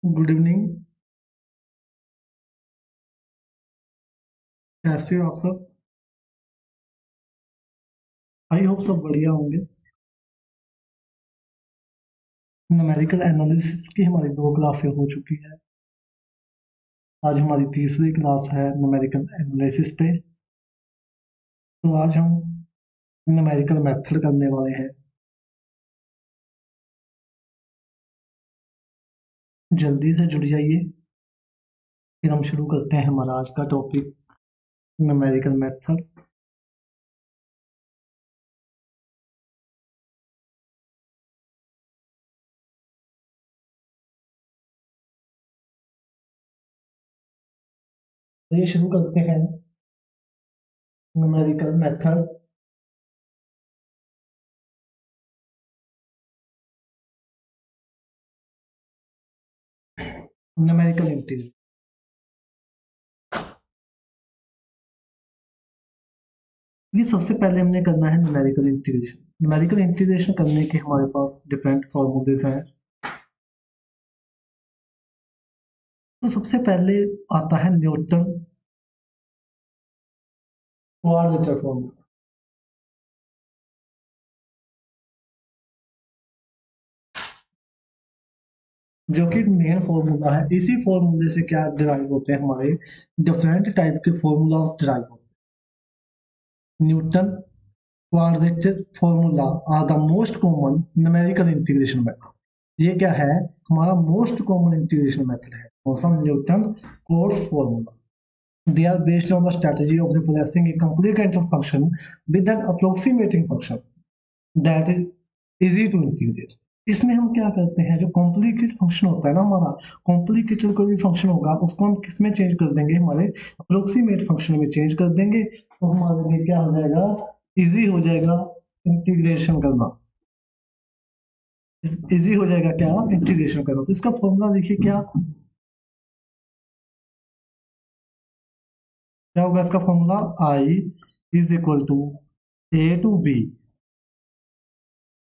Good evening. कैसे हो आप सब? आई होप सब बढ़िया होंगे। न्यूमेरिकल एनालिसिस की हमारी 2 क्लासें हो चुकी है। आज हमारी तीसरी क्लास है न्यूमेरिकल एनालिसिस पे। तो आज हम न्यूमेरिकल मेथड करने वाले हैं। जल्दी से जुड़ जाइए। फिर हम शुरू करते हैं हमारा आज का टॉपिक, न्यूमेरिकल मेथड। तो ये शुरू करते हैं न्यूमेरिकल मेथड। Numerical integration. ये सबसे पहले हमने करना है न्यूमेरिकल इंटीग्रेशन। न्यूमेरिकल इंटीग्रेशन करने के हमारे पास डिफरेंट फॉर्मूलेज हैं। तो सबसे पहले आता है न्यूटन क्वाड्रेचर फॉर्मूला, जो कि मेन फॉर्मूला है। इसी फॉर्मूले से क्या डिराइव होते हैं, हमारे डिफरेंट टाइप के फॉर्मूलाज डिराइव होते हैं। Newton quadrature formula are the most common numerical integration method. ये क्या है, हमारा मोस्ट कॉमन इंटीग्रेशन मेथड है। कौन सा? Newton Cotes formula. They are based on the strategy of replacing a complicated function with an approximating function that is easy to integrate। इसमें हम क्या करते हैं, जो कॉम्प्लिकेटेड फंक्शन होता है ना हमारा, कॉम्प्लिकेटेड कोई भी फंक्शन होगा उसको हम किस में चेंज कर देंगे, हमारे अप्रोक्सीमेट फंक्शन में चेंज कर देंगे। तो हमारे लिए क्या हो जाएगा, इजी हो जाएगा इंटीग्रेशन करना। इजी हो जाएगा क्या, इंटीग्रेशन करना। तो इसका फॉर्मूला देखिए, क्या होगा इसका formula, I is equal to A to B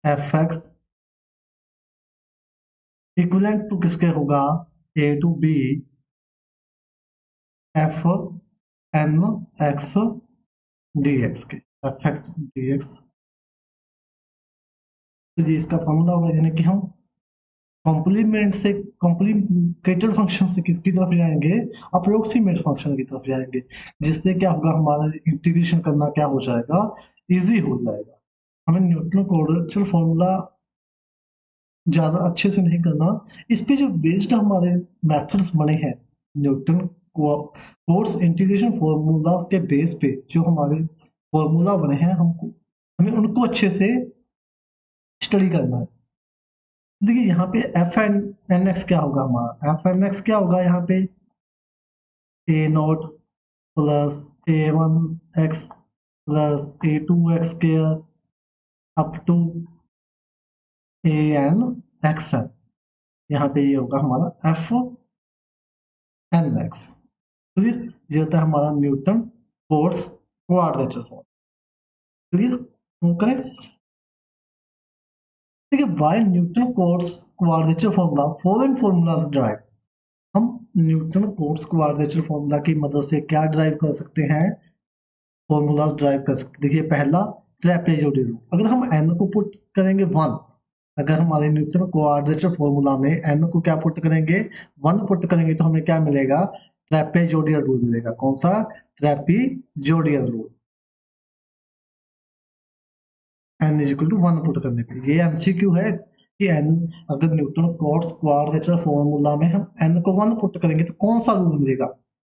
F X equivalent to किसके होगा, A to B F N X D X के, एफ एक्स डी एक्स। तो जी इसका फॉर्मूला होगा, यानी कि हम कॉम्प्लीमेंट से, कॉम्प्लीकेटेड फंक्शन से किसकी तरफ जाएंगे, अप्रोक्सीमेट फंक्शन की तरफ जाएंगे। जिससे क्या होगा, हमारा इंटीग्रेशन करना क्या हो जाएगा, इजी हो जाएगा। हमें न्यूटन क्वाड्रेचर फॉर्मूला ज्यादा अच्छे से नहीं करना। इस पे जो बेस्ड हमारे मेथड्स बने हैं, न्यूटन कोट्स इंटीग्रेशन फॉर्मूला के बेस पे जो हमारे फॉर्मूला बने हैं, हमको हमें उनको अच्छे से स्टडी करना है। देखिए यहाँ पे एफ एन एन एक्स क्या होगा, हमारा एफ एन एक्स क्या होगा, यहाँ पे A not plus A one X plus A two X square up to A N X N. यहाँ पे ये होगा हमारा एफ एन एक्स। क्लियर? ये होता है हमारा Newton Cotes quadrature form. Clear? करें। देखिए why Newton Cotes quadrature formula following formulas drive. हम न्यूटन कोट्स क्वाड्रेचर फॉर्मूला की मदद से क्या ड्राइव कर सकते हैं, फॉर्मूलाज ड्राइव कर सकते हैं। देखिए पहला, ट्रेपेजोइडल रूल। अगर हम एन को पुट करेंगे 1, अगर हमारे न्यूटन क्वाड्रेचर फॉर्मूला में एन को क्या पुट करेंगे, 1 पुट करेंगे, तो हमें क्या मिलेगा, ट्रेपेजोइडल रूल मिलेगा। कौन सा? Trapezoidal rule. N is equal to 1 put करने पे। ये एमसीक्यू है कि एन, अगर न्यूटन कोट्स क्वाड्रेचर फॉर्मूला में हम एन को 1 पुट करेंगे तो कौन सा रूल मिलेगा,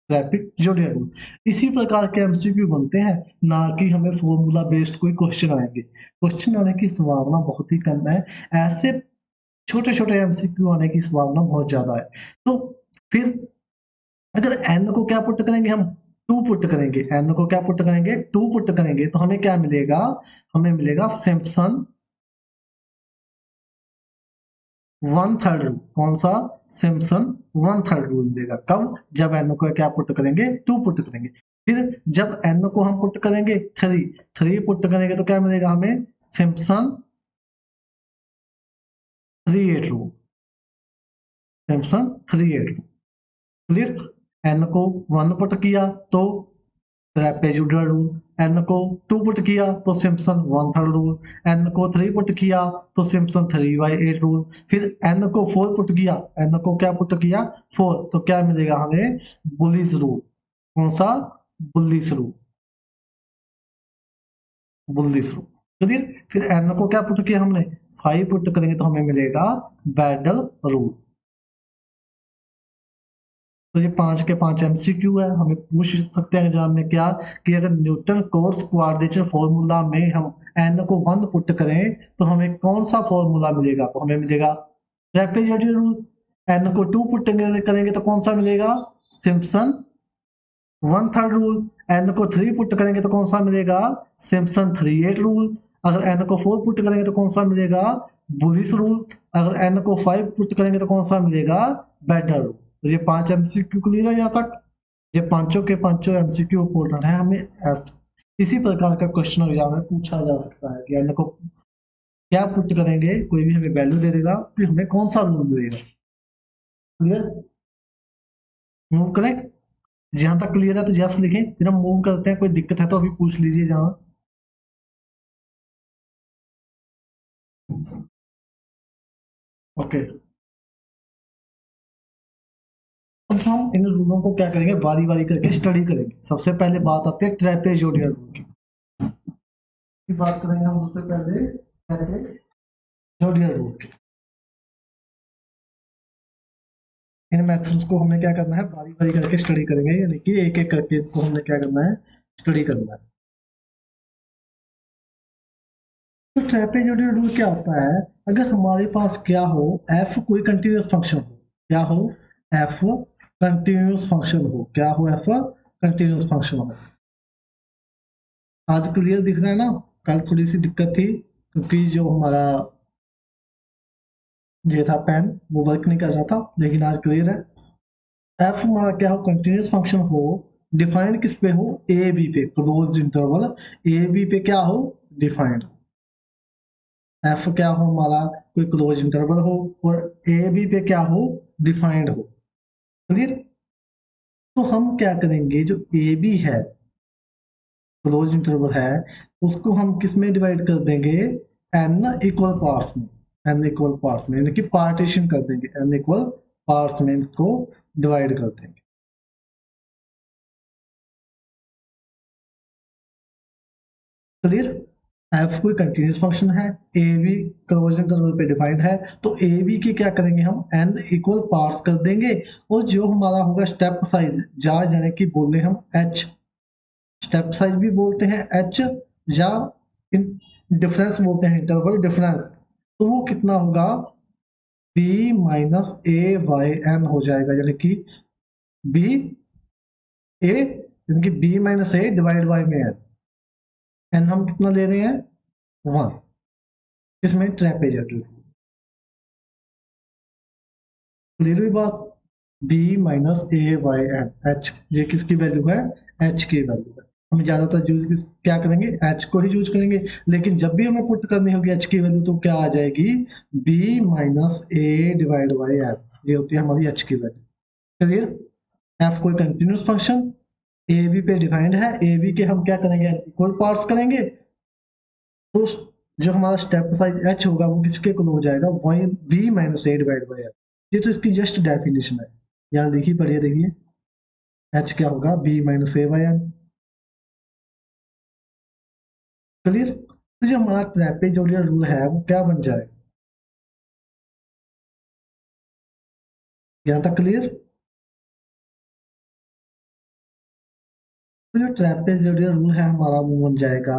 रैपिड जोड़िया रूल। इसी प्रकार के एमसीक्यू बनते हैं, ना कि हमें फॉर्मूला बेस्ड कोई क्वेश्चन आएंगे। क्वेश्चन आने की संभावना बहुत ही कम है। ऐसे छोटे छोटे एमसीक्यू आने की संभावना बहुत ज्यादा है। तो फिर अगर एन को क्या पुट करेंगे, हम 2 पुट करेंगे। एन को क्या पुट करेंगे, 2 पुट करेंगे, तो हमें क्या मिलेगा, हमें मिलेगा सिम्पसन 1/3 रूल। कौन सा? सिम्पसन 1/3 रूल मिलेगा। कब? जब एन को क्या पुट करेंगे, 2 पुट करेंगे। फिर जब एन को हम पुट करेंगे 3 पुट करेंगे तो क्या मिलेगा हमें, Simpson 3/8 rule. Simpson 3/8 rule. Clear. N को 1 पुट किया तो ट्रेपेजोइडल रूल, एन को 2 पुट किया तो सिम्पसन 1/3 रूल, एन को 3 पुट किया तो सिम्पसन 3/8 रूल, फिर एन को 4 पुट किया, एन को क्या पुट किया 4, तो क्या मिलेगा हमें बुलिस रूल। कौन सा? Bullish rule, bullish rule. Clear. फिर एन को क्या पुट किया हमने 5 पुट करेंगे तो हमें मिलेगा बैडल रूल। तो ये 5 के 5 एमसीक्यू है, हमें पूछ सकते हैं एग्जाम में क्या कि अगर न्यूटन कोट्स क्वाड्रेचर फॉर्मूला में हम एन को 1 पुट करें तो हमें कौन सा फॉर्मूला मिलेगा, तो हमें मिलेगा ट्रेपेजोइडल रूल। एन को 2 पुट करेंगे तो कौन सा मिलेगा सिम्पसन 1/3 रूल। एन को 3 पुट करेंगे तो कौन सा मिलेगा सिम्पसन 3/8 रूल। अगर एन को 4 पुट करेंगे तो कौन सा मिलेगा बुलिस रूल। अगर एन को 5 पुट करेंगे तो कौन सा मिलेगा बेडल रूल। तो ये 5 एमसीक्यू क्लियर है यहाँ तक। ये पांचों के पांचों एमसीक्यू इंपोर्टेंट है, हमें इसी प्रकार का क्वेश्चन एग्जाम में पूछा जा सकता है कि एन को क्या पुट करेंगे, कोई भी हमें वैल्यू दे देगा फिर हमें कौन सा रूल मिलेगा। क्लियर। मूव करें। जहां तक क्लियर है तो जस्ट लिखें, फिर हम मूव करते हैं, कोई दिक्कत है तो अभी पूछ लीजिए जहां। ओके। अब हम इन रूलों को क्या करेंगे बारी बारी करके स्टडी करेंगे। सबसे पहले बात आती है ट्रेपेजोइडल रूल की बात करेंगे हम सबसे पहले ट्रेपेजोइडल रूल की। इन मेथड्स को हमने क्या करना है बारी बारी करके स्टडी करेंगे, यानी कि एक एक करके इसको हमने क्या करना है स्टडी करना है। तो ट्रेपेजोइडल रूल क्या होता है, अगर हमारे पास क्या हो एफ कोई कंटिन्यूस फंक्शन हो, क्या हो एफ कंटिन्यूस फंक्शन हो, क्या हो एफ कंटिन्यूस फंक्शन हो। आज क्लियर दिख रहा है ना, कल थोड़ी सी दिक्कत थी क्योंकि जो हमारा ये था पेन वो वर्क नहीं कर रहा था, लेकिन आज क्लियर है। एफ हमारा क्या हो कंटिन्यूस फंक्शन हो, डिफाइंड किस पे हो ए बी पे, क्लोज्ड इंटरवल ए बी पे क्या हो डिफाइंड। एफ क्या हो हमारा कोई क्लोज इंटरवल हो और ए बी पे क्या हो डिफाइंड हो। क्लियर। तो हम क्या करेंगे जो ए बी है क्लोज इंटरवल है उसको हम किस में डिवाइड कर देंगे एन इक्वल पार्ट्स में, एन इक्वल पार्ट्स में यानी कि पार्टीशन कर देंगे, एन इक्वल पार्ट्स में इसको डिवाइड कर देंगे। क्लियर। एफ कोई कंटिन्यूस फंक्शन है, ए बी क्लोज इंटरवल पे डिफाइंड है, तो ए बी के क्या करेंगे हम एन इक्वल पार्ट्स कर देंगे और जो हमारा होगा स्टेप साइज जा जाने की बोलते हम एच, स्टेप साइज भी बोलते हैं एच या इन डिफरेंस बोलते हैं इंटरवल डिफरेंस, तो वो कितना होगा B minus A Y N हो जाएगा, यानी कि बी ए यानी कि B minus A divide by में एन। एन हम कितना ले रहे हैं 1, इसमें ट्रेपेजोइडल। क्लियर हुई बात। B minus A Y N H, ये किसकी वैल्यू है एच की वैल्यू है। हम ज्यादातर यूज क्या करेंगे एच को ही यूज करेंगे, लेकिन जब भी हमें पुट करनी होगी एच की वैल्यू तो क्या आ जाएगी B minus A divide by N, ये होती है हमारी एच की वैल्यू। क्लियर। एफ कोई कंटिन्यूस फंक्शन ए बी पे डिफाइंड है, ए बी के हम क्या करेंगे इक्वल पार्ट्स करेंगे, तो जो हमारा स्टेप साइज एच होगा वो किसके इक्वल हो जाएगा Y B minus A divide by N. ये तो इसकी जस्ट डेफिनेशन है, यहाँ देखिए पढ़िए देखिए एच क्या होगा B minus A by N. Clear. तो जो हमारा ट्रेपेजोइडल रूल है वो क्या बन जाएगा, यहाँ तक क्लियर। तो जो ट्रेपेजोइडल रूल है हमारा वो बन जाएगा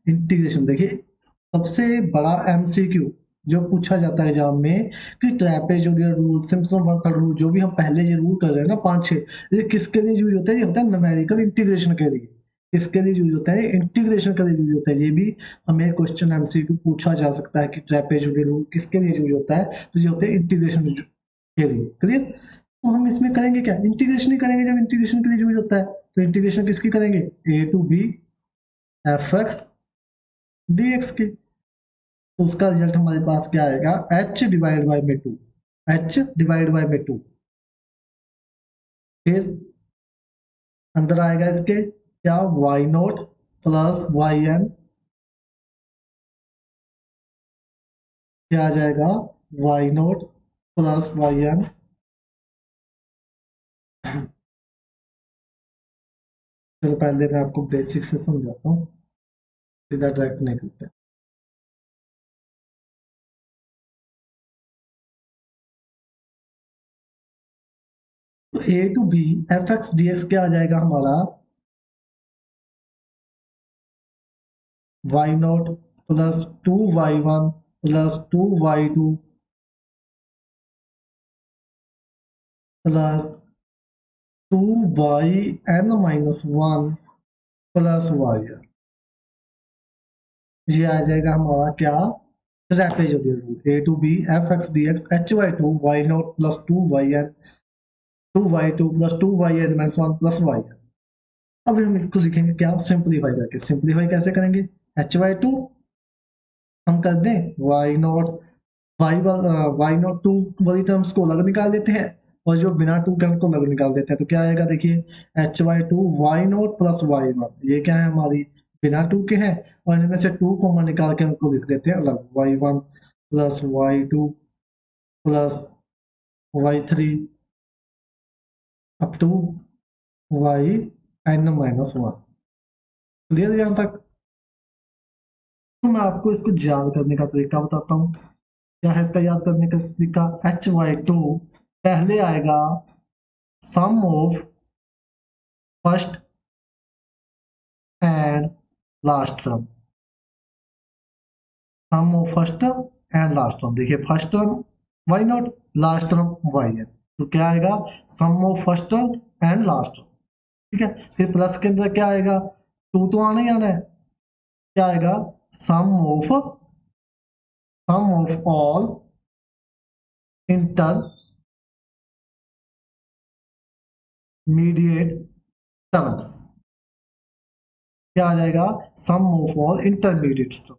इंटीग्रेशन। देखिए सबसे बड़ा एमसीक्यू जो पूछा जाता है एग्जाम में कि trapezoidal rule Simpson work rule जो भी हम पहले ये रूल कर रहे हैं ना 5 6, ये किसके लिए यूज होता है, ये होता है न्यूमेरिकल इंटीग्रेशन के लिए। किसके लिए यूज होता है इंटीग्रेशन के लिए यूज होता है, ये भी हमें क्वेश्चन एमसीक्यू पूछा जा सकता है कि ट्रेपेजोइडल रूल किसके लिए यूज होता है, तो ये होते हैं इंटीग्रेशन के लिए। क्लियर। तो हम इसमें करेंगे क्या इंटीग्रेशन ही करेंगे, जब इंटीग्रेशन के लिए यूज होता है तो इंटीग्रेशन किसकी करेंगे A to B F X D X की। तो उसका रिजल्ट हमारे पास क्या आएगा एच डिवाइड बाई में 2, एच डिवाइड बाई में 2, फिर अंदर आएगा इसके क्या Y note plus Y N, क्या आ जाएगा Y note plus Y N. चलो पहले मैं आपको बेसिक से समझाता हूँ, सीधा डायरेक्ट नहीं करते। तो A to B F X D X क्या आ जाएगा हमारा Y not plus 2y1 plus 2y2 plus 2y n-1 plus Y. ये आ जाएगा हमारा क्या trapezoidal rule A to B F X D X H Y two why not plus 2y2 plus 2y n-1 plus Y. अब हम इसको लिखेंगे क्या सिंप्लीफाई करके। सिंप्लीफाई कैसे करेंगे, एच वाई टू हम कर दें Y naught Y naught two वाली टर्म्स को अलग निकाल देते हैं और जो बिना टू के उनको अलग निकाल देते हैं। तो क्या आएगा देखिए H Y two why not plus Y one, ये क्या है हमारी बिना टू के हैं और इनमें से टू कॉमन निकाल के उनको लिख देते हैं अलग, Y one plus Y two plus Y three up to Y n-1। Clear यहाँ तक। तो मैं आपको इसको याद करने का तरीका बताता हूँ। क्या है इसका याद करने का तरीका, एच वाई टू पहले आएगा sum of first and last term, sum of first and last term. देखिए first term Y not, last term Y N, तो क्या आएगा sum of first term and last term. ठीक है, फिर प्लस के अंदर क्या आएगा, टू तो आना ही आना है, क्या आएगा sum of all intermediate terms, क्या आ जाएगा सम ऑफ ऑल इंटरमीडिएट टर्म।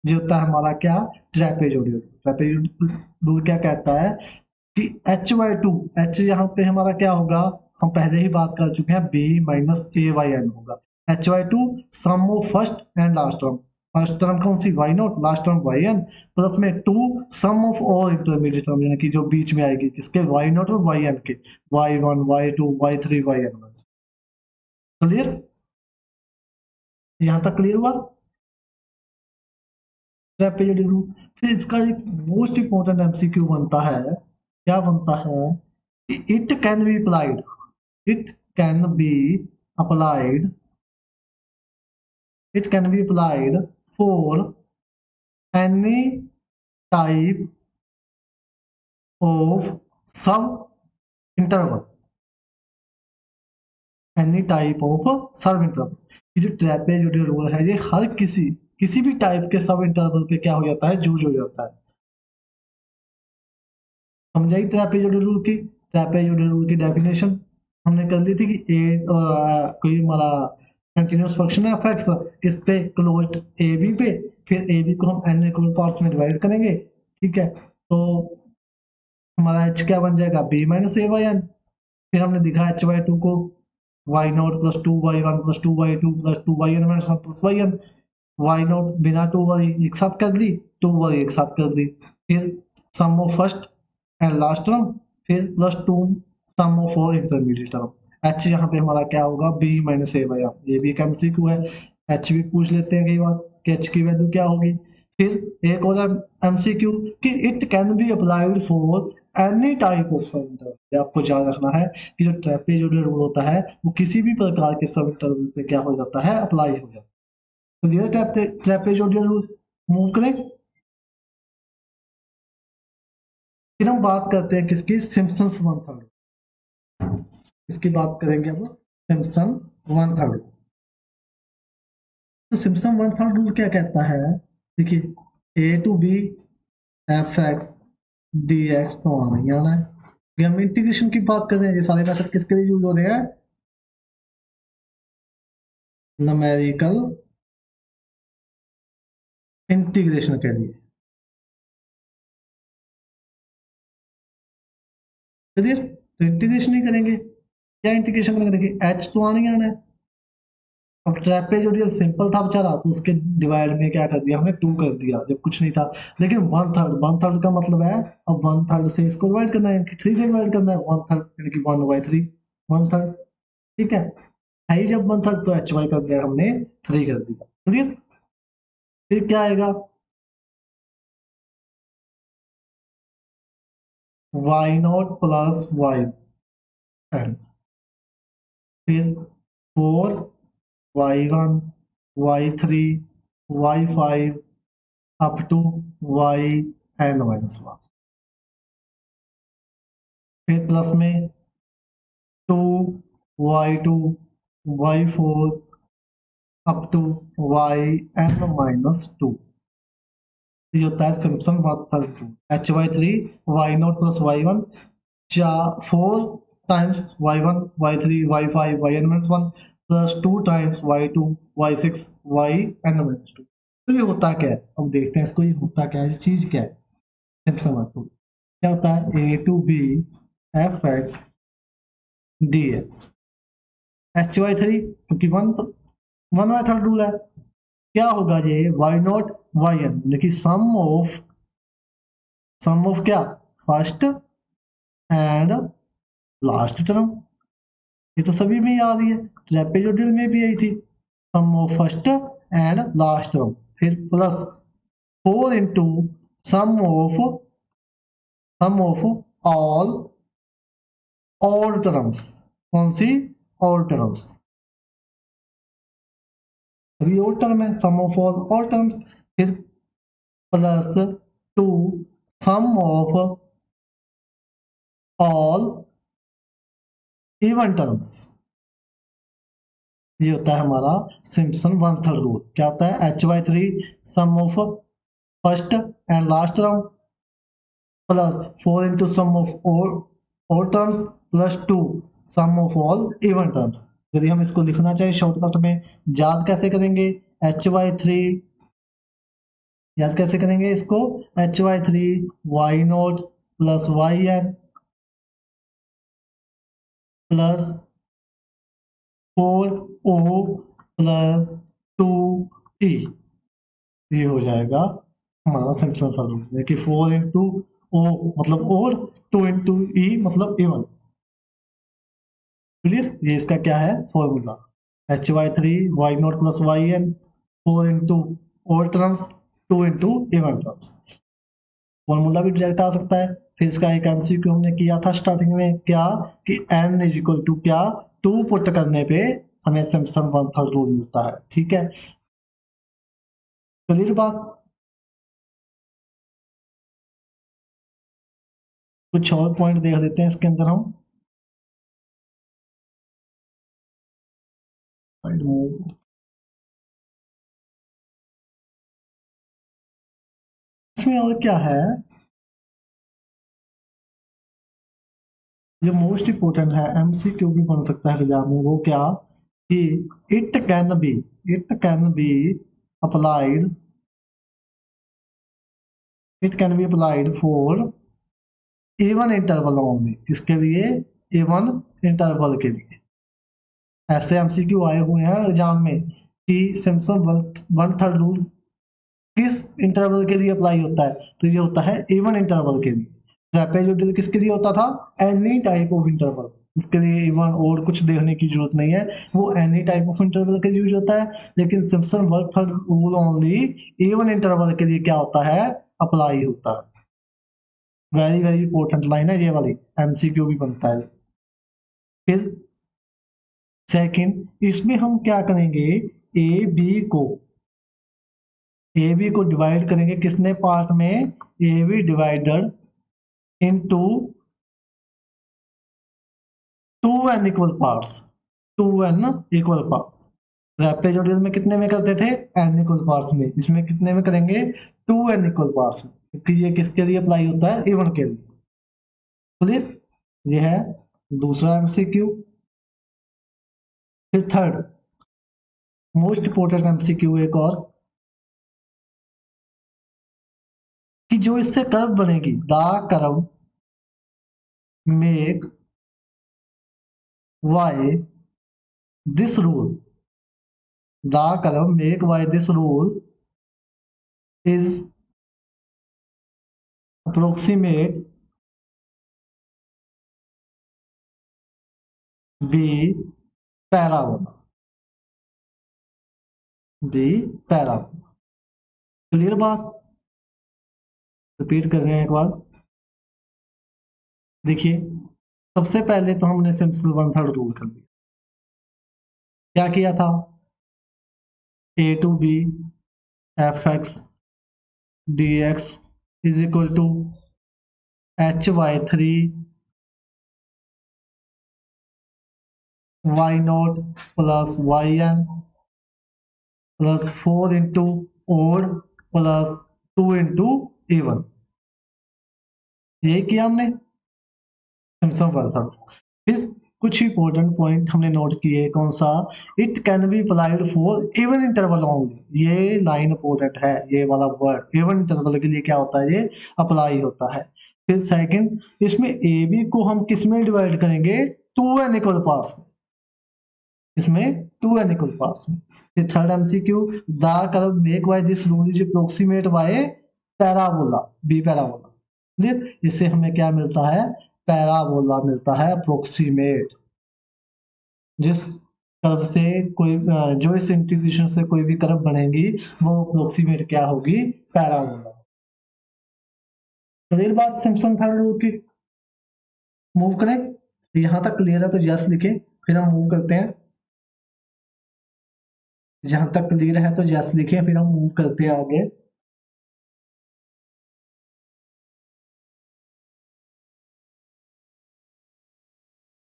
जो होता है हमारा क्या ट्रेपेजोइडल। ट्रेपेजोइडल रूल क्या कहता है कि एच वाई टू, एच यहाँ पे हमारा क्या होगा, हम पहले ही बात कर चुके हैं B minus A Y N होगा। H Y two sum of first and last term, first term कौन सी Y not, last term Y N, plus में two sum of all intermediate term यानी कि जो बीच में आएगी किसके वाई नॉट और वाई एन के, Y one Y two Y three Y N one. Clear, यहाँ तक क्लियर हुआ ट्रेपेजोइडल रूल। फिर इसका एक मोस्ट इंपॉर्टेंट एमसीक्यू बनता है, क्या बनता है कि it can be applied, it can be applied it can be applied for any type of sub interval, any type of सब इंटरवल। ये जो ट्रेपेजोइडल रूल है ये हर किसी भी टाइप के सब इंटरवल पे क्या हो जाता है यूज हो जाता है। समझाई ट्रेपेजोइडल रूल की, ट्रेपेजोइडल रूल की डेफिनेशन हमने कर ली थी कि कोई हमारा कंटिन्यूअस फंक्शन है एफ एक्स किस पे क्लोज्ड ए बी पे, फिर ए बी को हम एन इक्वल पार्ट्स में डिवाइड करेंगे। ठीक है, तो हमारा एच क्या बन जाएगा B minus A by N. फिर हमने दिखा एच वाई टू को Y not plus two Y one plus two Y two plus two Y N minus one plus Y N, Y naught बिना टू वाली एक साथ कर दी, टू वाली एक साथ कर दी, फिर sum of first and last term, फिर plus two sum of all intermediate term. H यहाँ पे हमारा क्या होगा B minus A by N, ये भी एक एमसीक्यू है, एच भी पूछ लेते हैं कई बार कि एच की वैल्यू क्या होगी। फिर एक और एमसीक्यू कि it can be applied for any type of सब इंटरवल। आपको याद रखना है कि जो ट्रेपेजोइडल रूल होता है वो किसी भी प्रकार के सब इंटरवल पे क्या हो जाता है अप्लाई हो जाता है। तो ये ट्रेपेजोइडल रूल मूव करें। फिर हम बात करते हैं किसकी, सिम्पसन्स वन थर्ड, इसकी बात करेंगे अब सिम्पसन वन थर्ड। तो सिम्पसन वन थर्ड रूल क्या कहता है, देखिए A to B F X D X तो आना ही आना है। ये हम इंटीग्रेशन की बात कर रहे हैं, ये सारे मेथड किसके लिए यूज हो रहे हैं, न्यूमेरिकल इंटीग्रेशन के लिए। क्लियर। तो इंटीग्रेशन ही करेंगे, क्या इंटीग्रेशन करेंगे, देखिए एच तो आने आना है। अब ट्रेपेजोइडल सिंपल था बेचारा, तो उसके डिवाइड में क्या कर दिया हमने, 2 कर दिया जब कुछ नहीं था। लेकिन वन थर्ड का मतलब है, अब वन थर्ड से इसको डिवाइड करना है, 3 से डिवाइड करना है, वन थर्ड यानी कि 1/3 वन थर्ड। ठीक है ही जब वन थर्ड, तो एच वाई कर दिया हमने 3 कर दिया। क्लियर। फिर क्या आएगा, y0 प्लस y n, फिर 4 y1 y3 y5 up to yn-1, फिर प्लस में 2 y2 y4 up to yn-2। ये होता है Simpson work to h/3 y0 plus y1 4 times y1 y3 y5 yn-1 plus 2 times y2 y6 yn-2। तो ये होता क्या है, अब देखते हैं इसको, ये होता क्या है, चीज क्या है सिम्पसन वर्क टू। क्या होता है, a to b f(x) dx h/3, क्योंकि वन बाय थर्ड रूल है। क्या होगा ये y0 yn, देखिए सम ऑफ क्या, फर्स्ट एंड लास्ट टर्म। ये तो सभी में याद ही है, ट्रेपेजोइडल में भी आई थी, sum of first and last term, फिर plus 4 into sum of all all terms. कौन सी, ऑल टर्म्स, अभी ऑल टर्म है, सम ऑफ ऑल टर्म्स, फिर plus 2 sum of all even terms. ये होता है हमारा सिम्पसन वन थर्ड रूल। क्या होता है, h/3 sum of first and last term plus 4 into sum of all terms plus 2 sum of all even terms. यदि हम इसको लिखना चाहें शॉर्टकट में, याद कैसे करेंगे, h/3 याद कैसे करेंगे इसको, h/3 y0 plus yn plus 4o plus 2e। ये हो जाएगा हमारा सिम्पसन फॉर्मूला कि 4 इंटू ओ मतलब और 2 इंटू ई मतलब इवन। क्लियर, ये इसका क्या है formula, h/3 y0 plus yn 4 into all terms 2 into even terms. Formula भी डायरेक्ट आ सकता है। फिर इसका एक एमसीक्यू हमने किया था स्टार्टिंग में, क्या कि n इज इक्वल टू क्या, 2 पुट करने पे हमें सिम्पसन वन थर्ड रूल मिलता है। ठीक है, क्लियर बात। कुछ और पॉइंट देख लेते हैं इसके अंदर हम, इसमें और क्या है, जो मोस्ट इंपोर्टेंट है, एमसीक्यू भी बन सकता है एग्जाम में, वो क्या कि it can be applied for even interval only. किसके लिए, इवन इंटरवल के लिए। ऐसे एमसीक्यू आए हुए हैं एग्जाम में कि सिम्पसन वन थर्ड रूल किस इंटरवल के लिए अप्लाई होता है, तो ये होता है इवन इंटरवल के लिए। ट्रेपेजोइडल किसके लिए होता था, एनी टाइप ऑफ इंटरवल, उसके लिए इवन और कुछ देखने की जरूरत नहीं है, वो एनी टाइप ऑफ इंटरवल के लिए यूज होता है। लेकिन Simpson one third rule only even interval के लिए क्या होता है, अप्लाई होता है। वेरी वेरी इंपॉर्टेंट लाइन है ये वाली, एमसीक्यू भी बनता है। फिर सेकंड, इसमें हम क्या करेंगे, ए बी को डिवाइड करेंगे किसने पार्ट में, A B divided into 2n equal parts, 2n equal parts. Trapezoidal में कितने में करते थे, n इक्वल पार्ट्स में, इसमें कितने में करेंगे, 2n इक्वल पार्ट्स में, क्योंकि ये किसके लिए अप्लाई होता है, इवन के लिए। क्लियर, ये है दूसरा एमसीक्यू। फिर थर्ड मोस्ट इंपोर्टेंट एमसीक्यू एक और, कि जो इससे कर्व बनेगी, the curve make y this rule, the column make y this rule is approximate b parabola, b parabola। Clear बात? रिपीट कर रहे हैं एक बार। देखिए, सबसे पहले तो हमने सिंपल वन थर्ड रूल कर लिया। क्या किया था? a to b fx dx is equal to h by 3 y naught plus yn plus 4 into odd plus 2 into even। ये किया हमने सिम्पसन वन थर्ड। फिर कुछ इंपॉर्टेंट पॉइंट हमने नोट किए। कौन सा? It can be applied for even interval only. ये लाइन इंपॉर्टेंट है, ये वाला वर्ड इवन इंटरवल के लिए क्या होता है? ये अप्लाई होता है। फिर सेकंड, इसमें ए बी को हम किस में डिवाइड करेंगे? टू एन इक्वल पार्ट्स में। इसमें टू एन इक्वल पार्ट्स में। फिर third MCQ, the curve make by this rule is approximate by parabola, B parabola. Clear? इससे हमें क्या मिलता है? पैराबोला मिलता है अप्रोक्सीमेट। जिस कर्व से कोई जो इस इंटीग्रेशन से कोई भी कर्व बनेगी वो अप्रोक्सीमेट क्या होगी? पैराबोला। क्लियर बात सिम्पसन थर्ड रूल की? मूव करें। यहां तक क्लियर है तो यस लिखें, फिर हम मूव करते हैं। जहां तक क्लियर है तो यस लिखें, फिर हम मूव करते हैं आगे।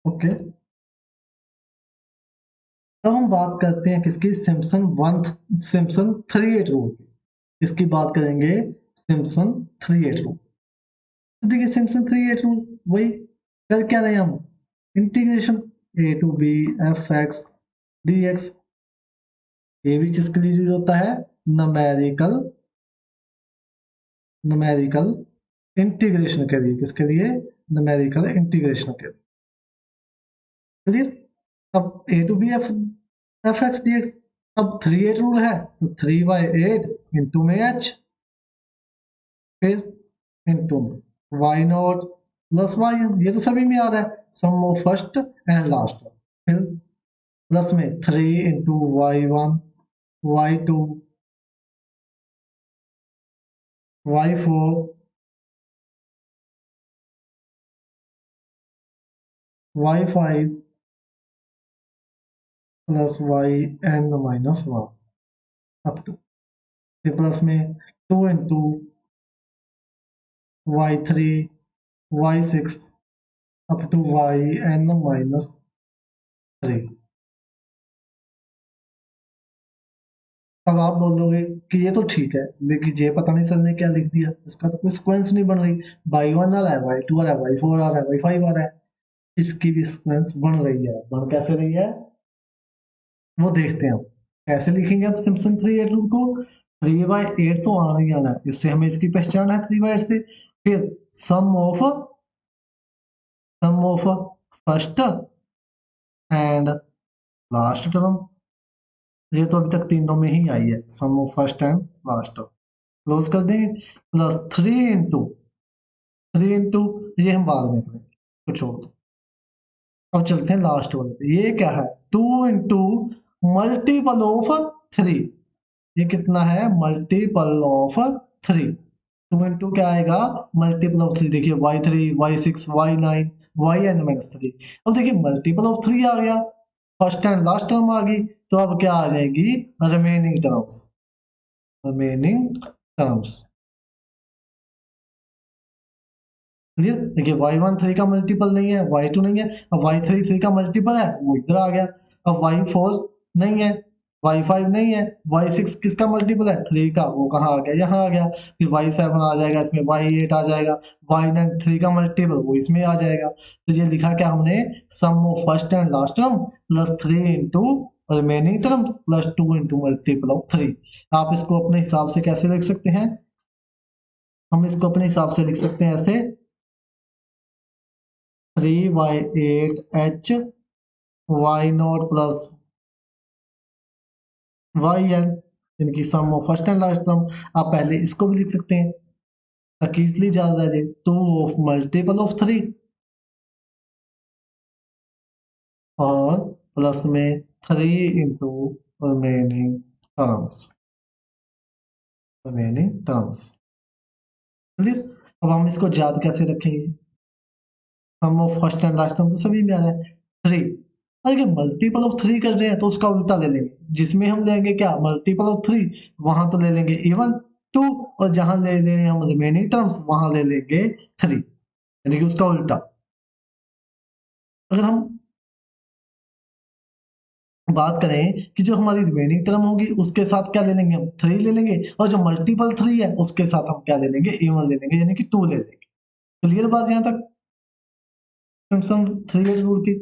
ओके, तो हम बात करते हैं किसकी? सिम्पसन 3/8 रूल की। इसकी बात करेंगे सिम्पसन 3/8 रूल। तो देखिए सिम्पसन 3/8 रूल वही कर क्या रहे हैं हम? Integration a to b fx dx। ये भी किसके लिए यूज होता है? न्यूमेरिकल इंटीग्रेशन के लिए। किसके लिए? न्यूमेरिकल इंटीग्रेशन के लिए। क्लियर? अब a to b fx dx, अब 3/8 रूल है तो 3/8 इंटू में h, फिर इंटू में y नॉट प्लस y। ये तो सभी में आ रहा है, sum of first and last. फिर प्लस में 3 into y1 y2 y4 y5 plus yn minus 1 up to, फिर प्लस में 2 into y3 y6 up to yn minus 3। अब आप बोलोगे कि ये तो ठीक है, लेकिन ये पता नहीं सर ने क्या लिख दिया, इसका तो कोई सीक्वेंस नहीं बन रही। y1 आ रहा है, y2 आ रहा है, y4 आ रहा है, y5 आ रहा है। इसकी भी सीक्वेंस बन रही है। बन कैसे रही है वो देखते हैं हम। कैसे लिखेंगे अब सिम्पसन 3/8 रूल को? 3/8 तो आना ही आना है, इससे हमें इसकी पहचान है 3/8 से। फिर sum of first and last term. ये तो अभी तक तीनों में ही आई है, sum of first and last term. Close कर देंगे। प्लस 3 इंटू ये हम बाद में करेंगे, तो छोड़ दो। अब चलते हैं लास्ट वाले पे। ये क्या है? 2 इंटू मल्टीपल ऑफ 3। ये कितना है? Multiple of 3। 2 इंटू क्या आएगा? Multiple of 3। देखिए y3 y6 y9 yn minus 3। अब देखिए मल्टीपल ऑफ 3 आ गया, फर्स्ट एंड लास्ट टर्म आ गई, तो अब क्या आ जाएगी? Remaining terms. क्लियर? देखिए y1 3 का मल्टीपल नहीं है, y2 नहीं है। अब y3 3 का मल्टीपल है, वो इधर आ गया। अब y4 नहीं है, y5 नहीं है, y6 किसका मल्टीपल है? 3 का, वो कहाँ आ गया? यहाँ आ गया। फिर y7 आ जाएगा, इसमें y8 आ जाएगा, y9 3 का मल्टीपल वो इसमें आ जाएगा। तो ये लिखा क्या हमने? Sum of first and last term plus 3 into remaining term plus 2 into multiple of 3। आप इसको अपने हिसाब से कैसे लिख सकते हैं? हम इसको अपने हिसाब से लिख सकते हैं ऐसे। 3/8 y not plus Y N, इनकी sum of first and last term. आप पहले इसको भी लिख सकते हैं ताकि इसलिए याद रह जाए, 2 ऑफ मल्टीपल ऑफ 3 और प्लस में 3 into remaining terms, remaining terms. Clear? अब हम इसको याद कैसे रखेंगे? Sum of first and last term तो सभी में आ रहा है 3। अगर मल्टीपल ऑफ 3 कर रहे हैं तो उसका उल्टा ले लेंगे, जिसमें हम लेंगे क्या मल्टीपल ऑफ 3, वहां तो ले लेंगे इवन 2, और जहां ले लेंगे हम रिमेनिंग टर्म्स वहां ले लेंगे 3, यानी कि उसका उल्टा। अगर हम बात करें कि जो हमारी रिमेनिंग टर्म होगी उसके साथ क्या ले लेंगे हम 3 ले लेंगे, और जो मल्टीपल 3 है उसके साथ हम क्या ले लेंगे इवन ले लेंगे, यानी कि 2 ले लेंगे। क्लियर बात यहाँ तक सिम्पसन 3 रूल की?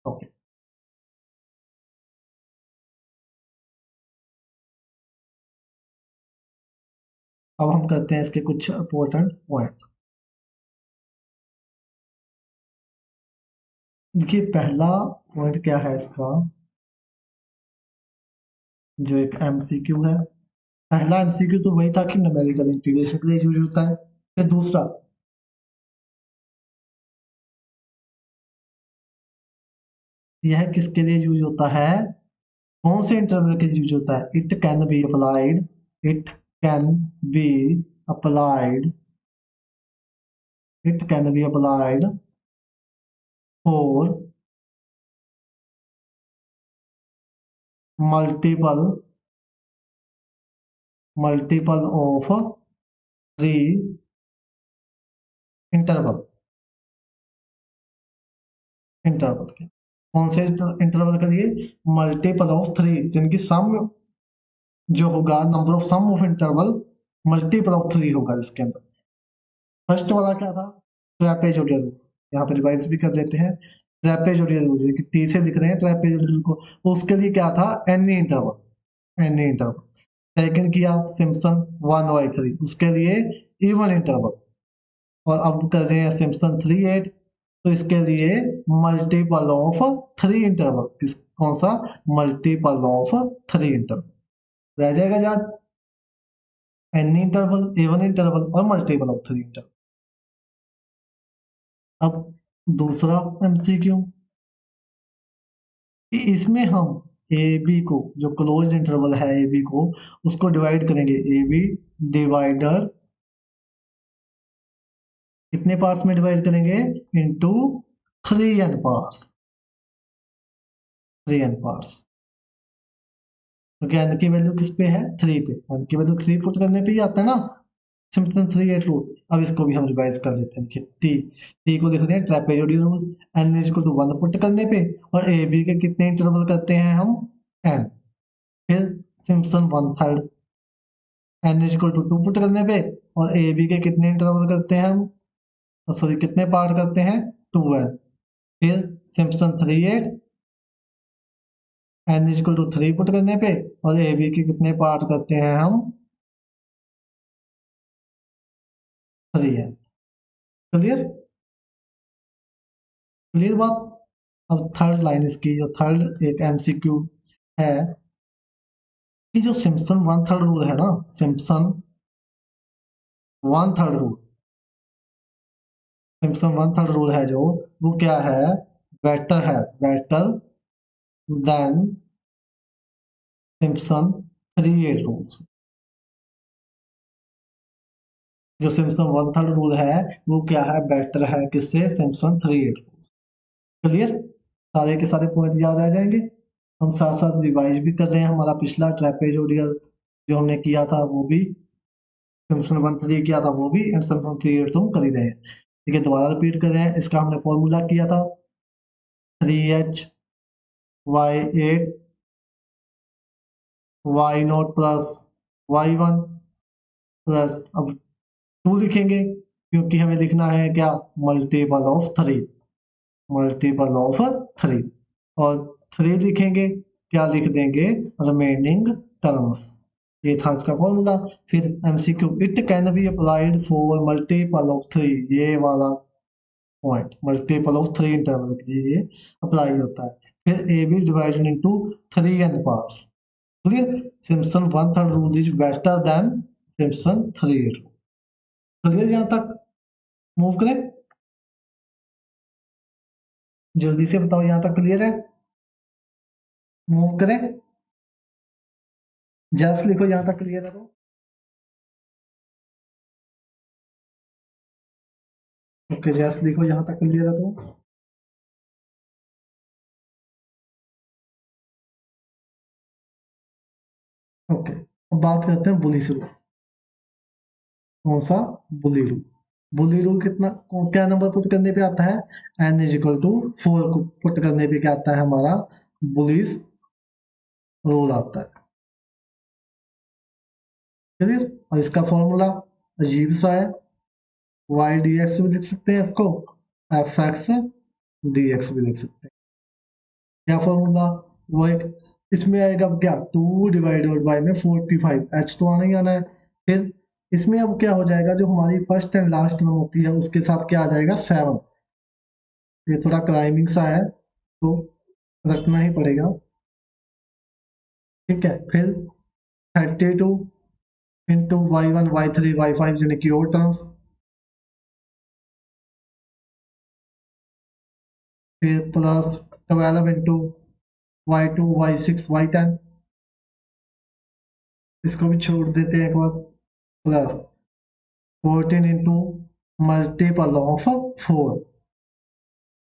ओके। अब हम करते हैं इसके कुछ इंपॉर्टेंट पॉइंट। देखिए पहला पॉइंट क्या है इसका, जो एक एमसीक्यू है। पहला एमसीक्यू तो वही था कि न्यूमेरिकल इंटीग्रेशन के लिए यूज होता है। फिर दूसरा, यह किसके लिए यूज होता है, कौन से इंटरवल के लिए यूज होता है? It can be applied, it can be applied, it can be applied for multiple multiple of 3 interval, interval के कौन से इंटरवल के लिए? मल्टीपल ऑफ 3, जिनकी सम जो होगा number of sum of interval multiple of 3 होगा इसके अंदर। फर्स्ट वाला क्या था? Trapezoidal rule. यहाँ पे रिवाइज भी कर लेते हैं। ट्रेपेजोइडल रूल कि टी से लिख रहे हैं ट्रेपेजोइडल को, उसके लिए क्या था? Any interval, any interval. Second किया सिम्पसन 1/3, उसके लिए इवन इंटरवल। और अब कर रहे हैं सिम्पसन 3/8, तो इसके लिए मल्टीपल ऑफ 3 इंटरवल। किस कौन सा? मल्टीपल ऑफ 3 इंटरवल रह जाएगा याद, एनी इंटरवल, इवन इंटरवल और मल्टीपल ऑफ 3 इंटरवल। अब दूसरा एमसीक्यू कि इसमें हम ए बी को, जो क्लोज्ड इंटरवल है ए बी को, उसको डिवाइड करेंगे। ए बी डिवाइडर कितने पार्ट्स में डिवाइड करेंगे? Into 3n parts, 3n parts. क्योंकि n की वैल्यू किस पे है? 3 पे, n की वैल्यू 3 पुट करने पे ही आता है ना सिंपसन 3/8 रूल। अब इसको भी हम रिवाइज कर लेते हैं कि टी को लिख रहे हैं trapezoidal rule, n equal to 1 put करने पे, और ए बी के कितने इंटरवल करते हैं हम? n। फिर Simpson 1/3, n equal to 2 put करने पे, और ए बी के कितने इंटरवल करते हैं हम, सॉरी कितने पार्ट करते हैं? 2n। फिर Simpson 3/8, n equal to 3 put करने पे, और ए बी के कितने पार्ट करते हैं हम? 3n। क्लियर? क्लियर बात? अब थर्ड लाइन इसकी, जो थर्ड एक एमसीक्यू है कि जो सिम्पसन 1/3 रूल है ना, सिम्पसन 1/3 रूल, सिम्पसन 1/3 रूल है जो, वो क्या है? बेटर है, बेटर देन सिम्पसन 3/8 रूल्स। जो सिम्पसन 1/3 रूल है वो क्या है? बेटर है किससे? Simpson 3/8 rules. क्लियर? सारे के सारे पॉइंट याद आ जाएंगे। हम साथ साथ रिवाइज भी कर रहे हैं, हमारा पिछला ट्रेपेजोइडल जो हमने किया था वो भी, सिम्पसन 1/3 किया था वो भी, एंड सिम्पसन 3/8 तो हम कर ही रहे हैं। ठीक है, दोबारा रिपीट कर रहे हैं। इसका हमने फॉर्मूला किया था 3h/8 y0 plus y1 plus, अब 2 लिखेंगे क्योंकि हमें लिखना है क्या? मल्टीपल ऑफ 3, मल्टीपल ऑफ 3, और 3 लिखेंगे, क्या लिख देंगे? Remaining terms. ये था इसका फॉर्मूला। फिर MCQ, it can be applied for multiple of 3, ये वाला पॉइंट मल्टीपल ऑफ 3 इंटरवल के लिए ये अप्लाई होता है। फिर A B divided into 3n parts. Clear? Simpson 1/3 rule is better than Simpson 3 rule. Clear यहां तक? मूव करें, जल्दी से बताओ, यहां तक क्लियर है? मूव करें, जैस लिखो यहां तक क्लियर है तो। ओके, जैस लिखो यहां तक क्लियर है तो। ओके, अब बात करते हैं बुली रूल। कौन सा? बुली रूल। बुली रूल कितना, क्या नंबर पुट करने पे आता है? n इज इक्वल टू 4 को पुट करने पे क्या आता है हमारा? बुलिस रूल आता है। क्लियर? और इसका फॉर्मूला अजीब सा है, वाई डी एक्स भी लिख सकते हैं इसको, एफ एक्स डी एक्स भी लिख सकते हैं। क्या फॉर्मूला? वो एक इसमें आएगा अब क्या, 2 डिवाइडेड बाई में 45, एच तो आना ही आना है। फिर इसमें अब क्या हो जाएगा, जो हमारी फर्स्ट एंड लास्ट टर्म होती है उसके साथ क्या आ जाएगा? 7। ये थोड़ा क्लाइमिंग सा है तो रखना ही पड़ेगा। ठीक है, फिर 32 इंटू y1 y3 y5 यानी कि और टर्म्स, फिर plus 12 into y2 y6 y10, इसको भी छोड़ देते हैं एक बार, plus 14 into multiple of 4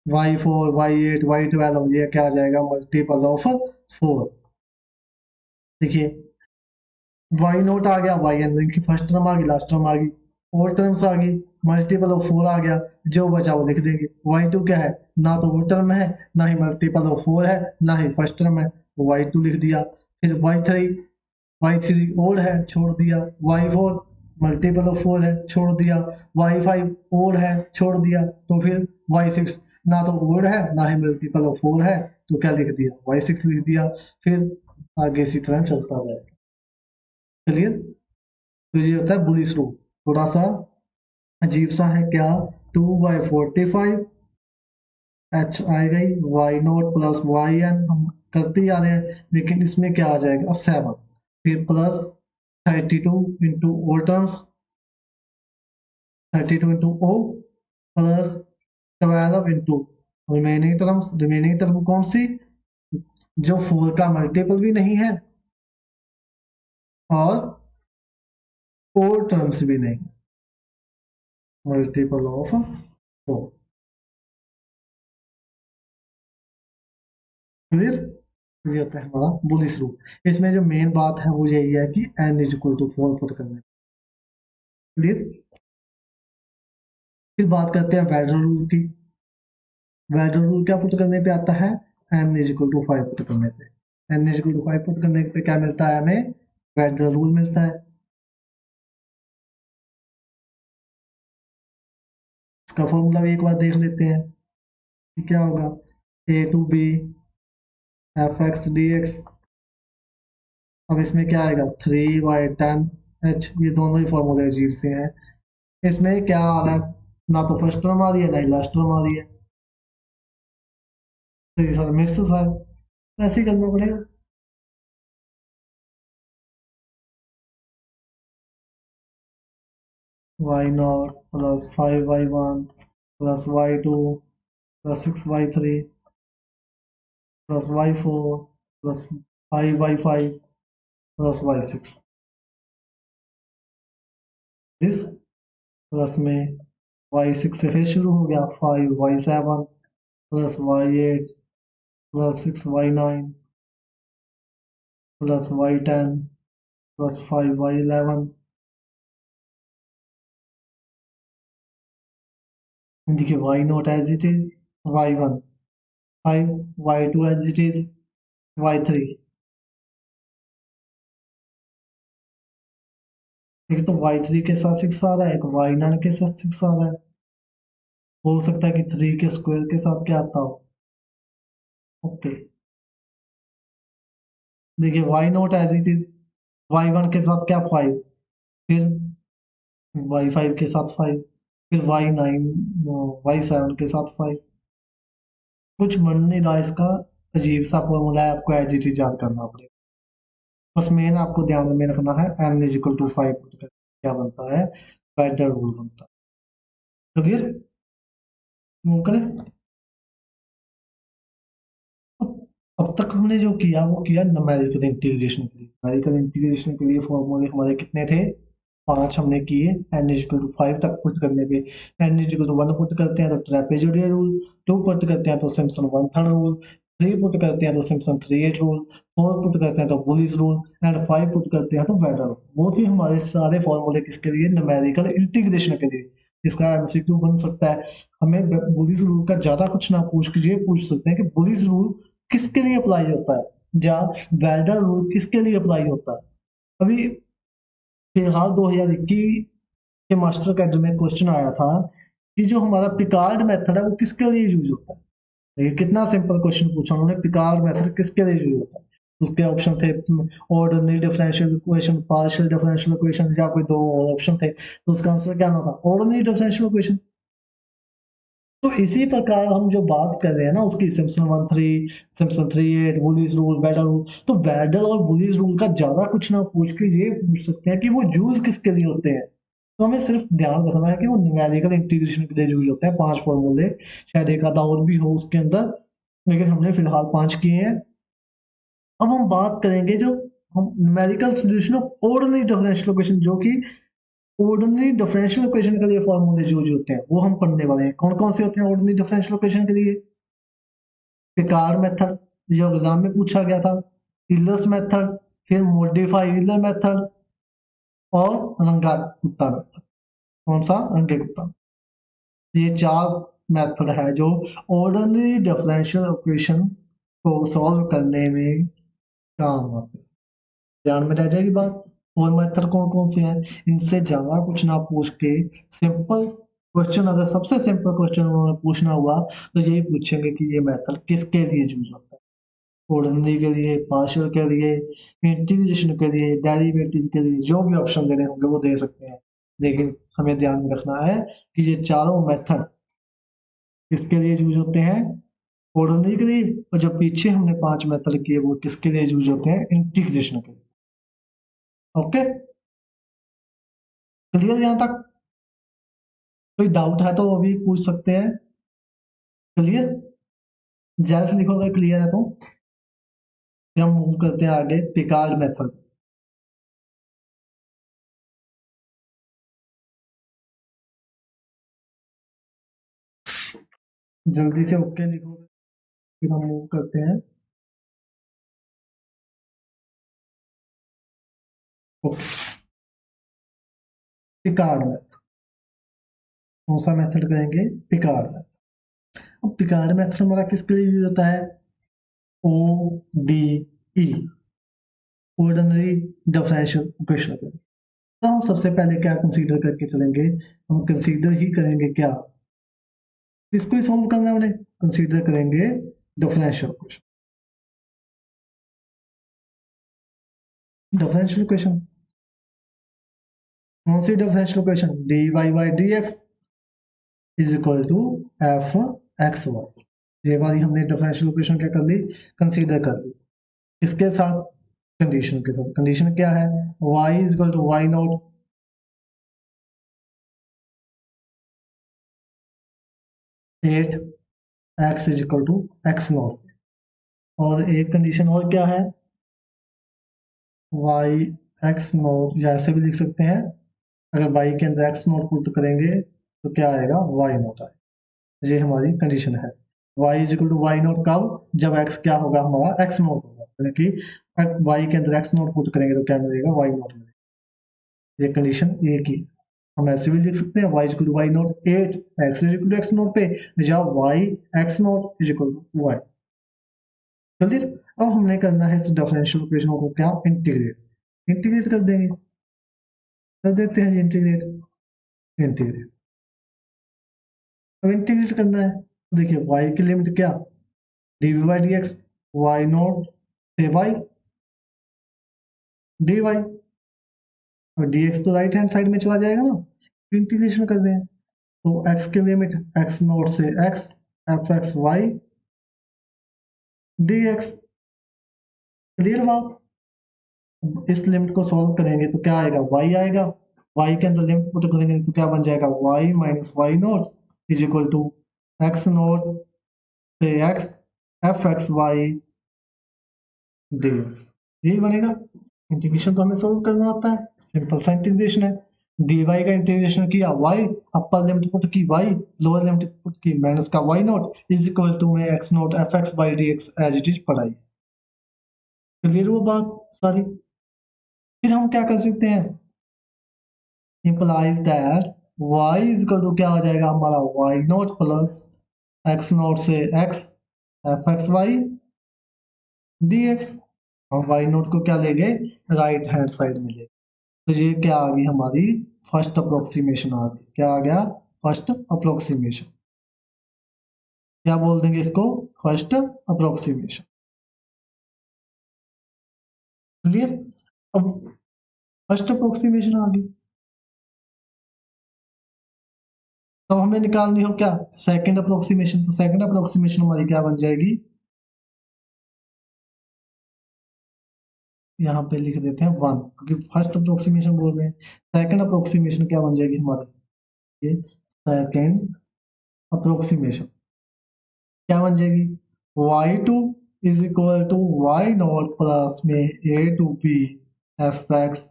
y4 y8 y12, ये क्या आ जाएगा? Multiple of 4। देखिए वाई नोट आ गया, वाई एन की फर्स्ट टर्म आ गई, लास्ट टर्म आ गई, और टर्म्स आ गई, मल्टीपल ऑफ 4 आ गया, जो बचा वो लिख देंगे। वाई टू क्या है? ना तो वो टर्म है, ना ही मल्टीपल ऑफ 4 है, ना ही फर्स्ट टर्म है, वाई टू लिख दिया। फिर वाई थ्री और है, छोड़ दिया। वाई फोर मल्टीपल ऑफ 4 है, छोड़ दिया। वाई फाइव और है, छोड़ दिया। तो फिर वाई सिक्स ना तो और है, ना ही मल्टीपल ऑफ 4 है, तो क्या लिख दिया? वाई सिक्स लिख दिया। फिर आगे इसी तरह चलता जाएगा। चलिए, तो ये होता है बुलिस रूल। थोड़ा सा अजीब सा है क्या? 2/45 एच आएगा ही, Y note plus Y N हम करते ही आ रहे हैं, लेकिन इसमें क्या आ जाएगा? 7। फिर plus 32 into O terms, 32 into O, plus 12 into remaining term कौन सी? जो 4 का मल्टीपल भी नहीं है और और टर्म्स भी नहीं, मल्टीपल ऑफ 4। क्लियर? ये होता है हमारा बुलिस रूल। इसमें जो मेन बात है वो यही है कि n is equal to 4 put करने। क्लियर? फिर बात करते हैं वैडर रूल की। वैडर रूल क्या पुट करने पे आता है? n is equal to 5 put करने पे। n is equal to 5 put करने पे क्या मिलता है हमें? वैडर रूल मिलता है। इसका फॉर्मूला भी एक बार देख लेते हैं कि क्या होगा। a to B F X D x. अब इसमें क्या आएगा? 3/10 h। ये दोनों ही फॉर्मूले अजीब से हैं। इसमें क्या आ रहा है? ना तो फर्स्ट टर्म आ रही है, ना ही लास्ट टर्म आ रही है, तो ये सारा मिक्स है, ऐसे ही करना पड़ेगा। Y not plus 5y1 plus y2 plus 6y3 plus y4 plus 5y5 plus y6, this plus में y6 से फिर शुरू हो गया, 5y7 plus y8 plus 6y9 plus y10 plus 5y11। देखिए y naught as it is, y1 5, y2 as it is, y3। एक तो y3 के साथ 6 आ रहा है, एक y9 के साथ 6 आ रहा है। हो सकता है कि 3 के स्क्वायर के साथ क्या आता हो। ओके, देखिए Y naught as it is, Y one के साथ क्या 5, फिर वाई फाइव के साथ 5, फिर y7 के साथ 5। कुछ बन नहीं रहा इसका, अजीब सा फॉर्मूला है, आपको एज इट इज याद करना पड़ेगा। बस मेन आपको ध्यान में रखना है n इज इक्वल टू 5 क्या बनता है, वेडर रूल बनता है। क्लियर? मूव करें। अब तक हमने जो किया वो किया न्यूमेरिकल इंटीग्रेशन के लिए। न्यूमेरिकल इंटीग्रेशन के लिए फॉर्मूले हमारे कितने थे, 5 हमने किए। n इज इक्वल टू 5 तक पुट करने पे n is equal to 1 put करते हैं तो ट्रेपेजोइडल रूल, 2 पुट करते हैं तो Simpson one third rule, 3 put करते हैं तो Simpson three eight rule, 4 put करते हैं तो बुलिस रूल, एंड 5 पुट करते हैं तो वेडर रूल। वो थी हमारे सारे फॉर्मूले किसके लिए, न्यूमेरिकल इंटीग्रेशन के लिए। इसका एमसीक्यू बन सकता है। हमें बुलिस रूल का ज्यादा कुछ ना पूछ के ये पूछ सकते हैं कि बुलिस रूल किसके लिए अप्लाई होता है, या वेडर रूल किसके लिए अप्लाई होता है। अभी फिलहाल 2021 के मास्टर कैडर में क्वेश्चन आया था कि जो हमारा पिकार्ड मेथड है वो किसके लिए यूज होता है। देखिए कितना सिंपल क्वेश्चन पूछा उन्होंने, पिकार्ड मेथड किसके लिए यूज होता है। उसके ऑप्शन थे ordinary differential equation, partial differential equation, या कोई दो और ऑप्शन थे, तो उसका आंसर क्या होता था, ऑर्डिनरी डिफरेंशियल इक्वेशन। तो इसी प्रकार हम जो बात कर रहे हैं ना उसकी, Simpson one three, Simpson three eight, Boole's rule, Weddle rule, तो वेडल और बुलिस रूल का ज्यादा कुछ ना पूछ के ये पूछ सकते हैं कि वो यूज किसके लिए होते हैं। तो हमें सिर्फ ध्यान रखना है कि वो न्यूमेरिकल इंटीग्रेशन के लिए यूज होते हैं। 5 फॉर्मूले, शायद एक आधा और भी हो उसके अंदर, लेकिन हमने फिलहाल 5 किए हैं। अब हम बात करेंगे जो हम numerical solution of ordinary differential equation, जो कि ऑर्डिनरी डिफरेंशियल इक्वेशन के लिए फॉर्मूले यूज होते हैं, वो हम पढ़ने वाले हैं। कौन कौन से होते हैं ऑर्डिनरी डिफरेंशियल इक्वेशन के लिए? पिकार्ड मेथड, जो एग्जाम में पूछा गया था, यूलर्स मेथड, फिर मॉडिफाई यूलर मेथड, और रंगा गुप्ता मेथड। कौन सा? रंगे गुप्ता। ये 4 मेथड है जो ऑर्डिनरी डिफरेंशियल इक्वेशन को सॉल्व करने में काम आते हैं। ध्यान में रह जाएगी बात। और मेथड कौन कौन से हैं, इनसे ज्यादा कुछ ना पूछ के सिंपल क्वेश्चन, अगर सबसे सिंपल क्वेश्चन उन्होंने पूछना हुआ तो यही पूछेंगे कि ये मेथड किसके लिए यूज होता है। ऑर्डिनरी के लिए, पार्शियल के लिए, इंटीग्रेशन के लिए, डेरिवेटिव के लिए, जो भी ऑप्शन देने होंगे वो दे सकते हैं। लेकिन हमें ध्यान में रखना है कि ये चारों मेथड किसके लिए यूज होते हैं, ऑर्डिनरी के लिए, और जो पीछे हमने 5 मेथड किए वो किसके लिए यूज होते हैं, इंटीग्रेशन के लिए। ओके, क्लियर यहाँ तक? कोई डाउट है तो अभी पूछ सकते हैं। क्लियर? जैसे लिखोगे क्लियर है तो फिर हम मूव करते हैं आगे, पिकार्ड मेथड। जल्दी से ओके लिखोगे फिर हम मूव करते हैं। Okay, Picard method. कौन सा मेथड करेंगे, पिकार्ड मेथड। अब पिकार्ड मेथड हमारा किसके लिए यूज होता है, O D E, ordinary differential equation के लिए। तो हम सबसे पहले क्या कंसीडर करके चलेंगे, हम कंसीडर ही करेंगे क्या, किसको ही सॉल्व करना है उन्हें, कंसीडर करेंगे डिफरेंशियल इक्वेशन। डिफरेंशियल इक्वेशन कौन सी differential equation, D Y by D x is equal to F x Y. ये वाली हमने डिफरेंशियल इक्वेशन क्या कर ली, कंसीडर कर ली। इसके साथ कंडीशन के साथ, कंडीशन क्या है, y is equal to why not, at, x is equal to x naught. और एक कंडीशन और क्या है, y एक्स नॉट, या ऐसे भी लिख सकते हैं, अगर y के अंदर एक्स नॉट पुट करेंगे तो क्या आएगा, y नॉट आएगा। ये हमारी कंडीशन है। y is equal to Y naught कब, जब x क्या होगा, हमारा x नॉट होगा, यानी कि y के अंदर x नॉट पुट करेंगे तो क्या मिलेगा, y नॉट मिलेगा। ये कंडीशन ए की। हम ऐसे भी लिख सकते हैं y is equal to why not at, x is equal to x not पे, या y X not is equal to y। Clear? अब हमने करना है इस डिफरेंशियल इक्वेशन को क्या, इंटीग्रेट। इंटीग्रेट कर देंगे, कर देते हैं इंटीग्रेट। इंटीग्रेट, अब इंटीग्रेट करना है तो देखिए y की लिमिट क्या, D V by D X, Y naught से वाई डी वाई, और डी एक्स तो राइट हैंड साइड में चला जाएगा ना, इंटीग्रेशन कर रहे हैं। तो x की लिमिट x नॉट से x F x Y D x. Clear बात। इस लिमिट को सॉल्व करेंगे तो क्या आएगा, y आएगा। y के अंदर लिमिट पुट करेंगे तो क्या बन जाएगा, y minus Y naught is equal to x not से x F x Y D X. यही बनेगा। इंटीग्रेशन तो हमें सोल्व करना आता है, सिंपल सा इंटीग्रेशन है। dy का इंटीग्रेशन किया y, अपर लिमिट पुट की y, लोअर लिमिट पुट की माइनस का y naught is equal to में x naught F X by D X as it is पढ़ाई। क्लियर वो बात सारी। फिर हम क्या कर सकते हैं, implies that y is equal to क्या हो जाएगा हमारा y not plus x naught से x F x Y D X. हम y नॉट को क्या ले गए, राइट हैंड साइड में ले। तो ये क्या आ गई हमारी फर्स्ट अप्रोक्सीमेशन आ गई। क्या आ गया, फर्स्ट अप्रोक्सीमेशन। क्या बोल देंगे इसको, फर्स्ट अप्रोक्सीमेशन। क्लियर। अब फर्स्ट अप्रोक्सीमेशन आ गई, तो हमें निकालनी हो क्या, सेकंड अप्रोक्सीमेशन। तो सेकंड अप्रोक्सीमेशन हमारी क्या बन जाएगी, यहाँ पे लिख देते हैं 1, क्योंकि फर्स्ट अप्रोक्सीमेशन बोल रहे हैं। सेकंड अप्रोक्सीमेशन क्या बन जाएगी हमारी, ये सेकंड अप्रोक्सीमेशन क्या बन जाएगी, y2 is equal to why not plus में a to B F x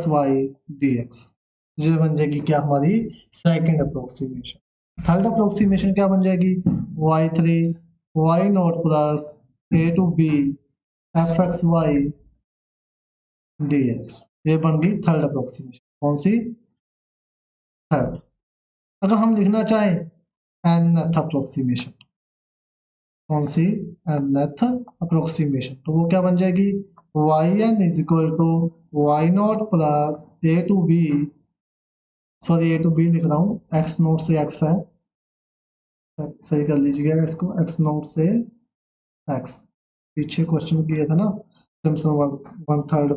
Y D X. ये बन जाएगी क्या हमारी सेकंड अप्रोक्सीमेशन। थर्ड अप्रोक्सीमेशन क्या बन जाएगी, y3 Y not plus a to B F x Y D X. ये बन गई थर्ड अप्रोक्सीमेशन। कौन सी, थर्ड। अगर हम लिखना चाहें nth अप्रोक्सीमेशन, कौन सी, nth अप्रोक्सीमेशन, तो वो क्या बन जाएगी, yn is equal to why not plus A to b, sorry a to b लिख रहा हूँ, एक्स नॉट से एक्स है, सही कर लीजिएगा इसको, एक्स नॉट से एक्स। पीछे क्वेश्चन किया था ना सिम्पसन वन थर्ड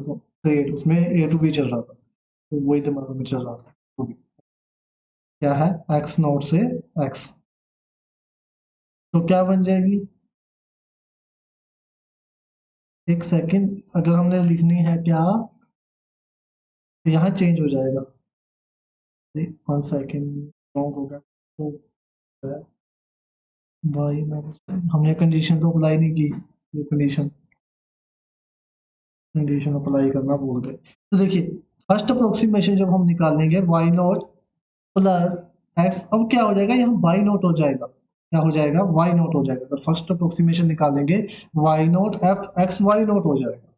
एट, उसमें ए टू बी चल रहा था, तो वही दिमाग में चल रहा था। तो क्या है, एक्स नॉट से एक्स। तो क्या बन जाएगी, एक सेकंड, अगर हमने लिखनी है क्या, तो यहाँ चेंज हो जाएगा। 1 सेकंड रॉन्ग हो गया। तो भाई हमने कंडीशन तो अप्लाई नहीं की, ये कंडीशन कंडीशन अप्लाई करना भूल गए। तो देखिए फर्स्ट अप्रोक्सीमेशन जब हम निकालेंगे वाई नॉट प्लस एक्स, अब क्या हो जाएगा, यहाँ वाई नॉट हो जाएगा। क्या हो जाएगा, वाई नॉट हो जाएगा। अगर फर्स्ट अप्रोक्सीमेशन निकालेंगे y not F x Y not हो जाएगा।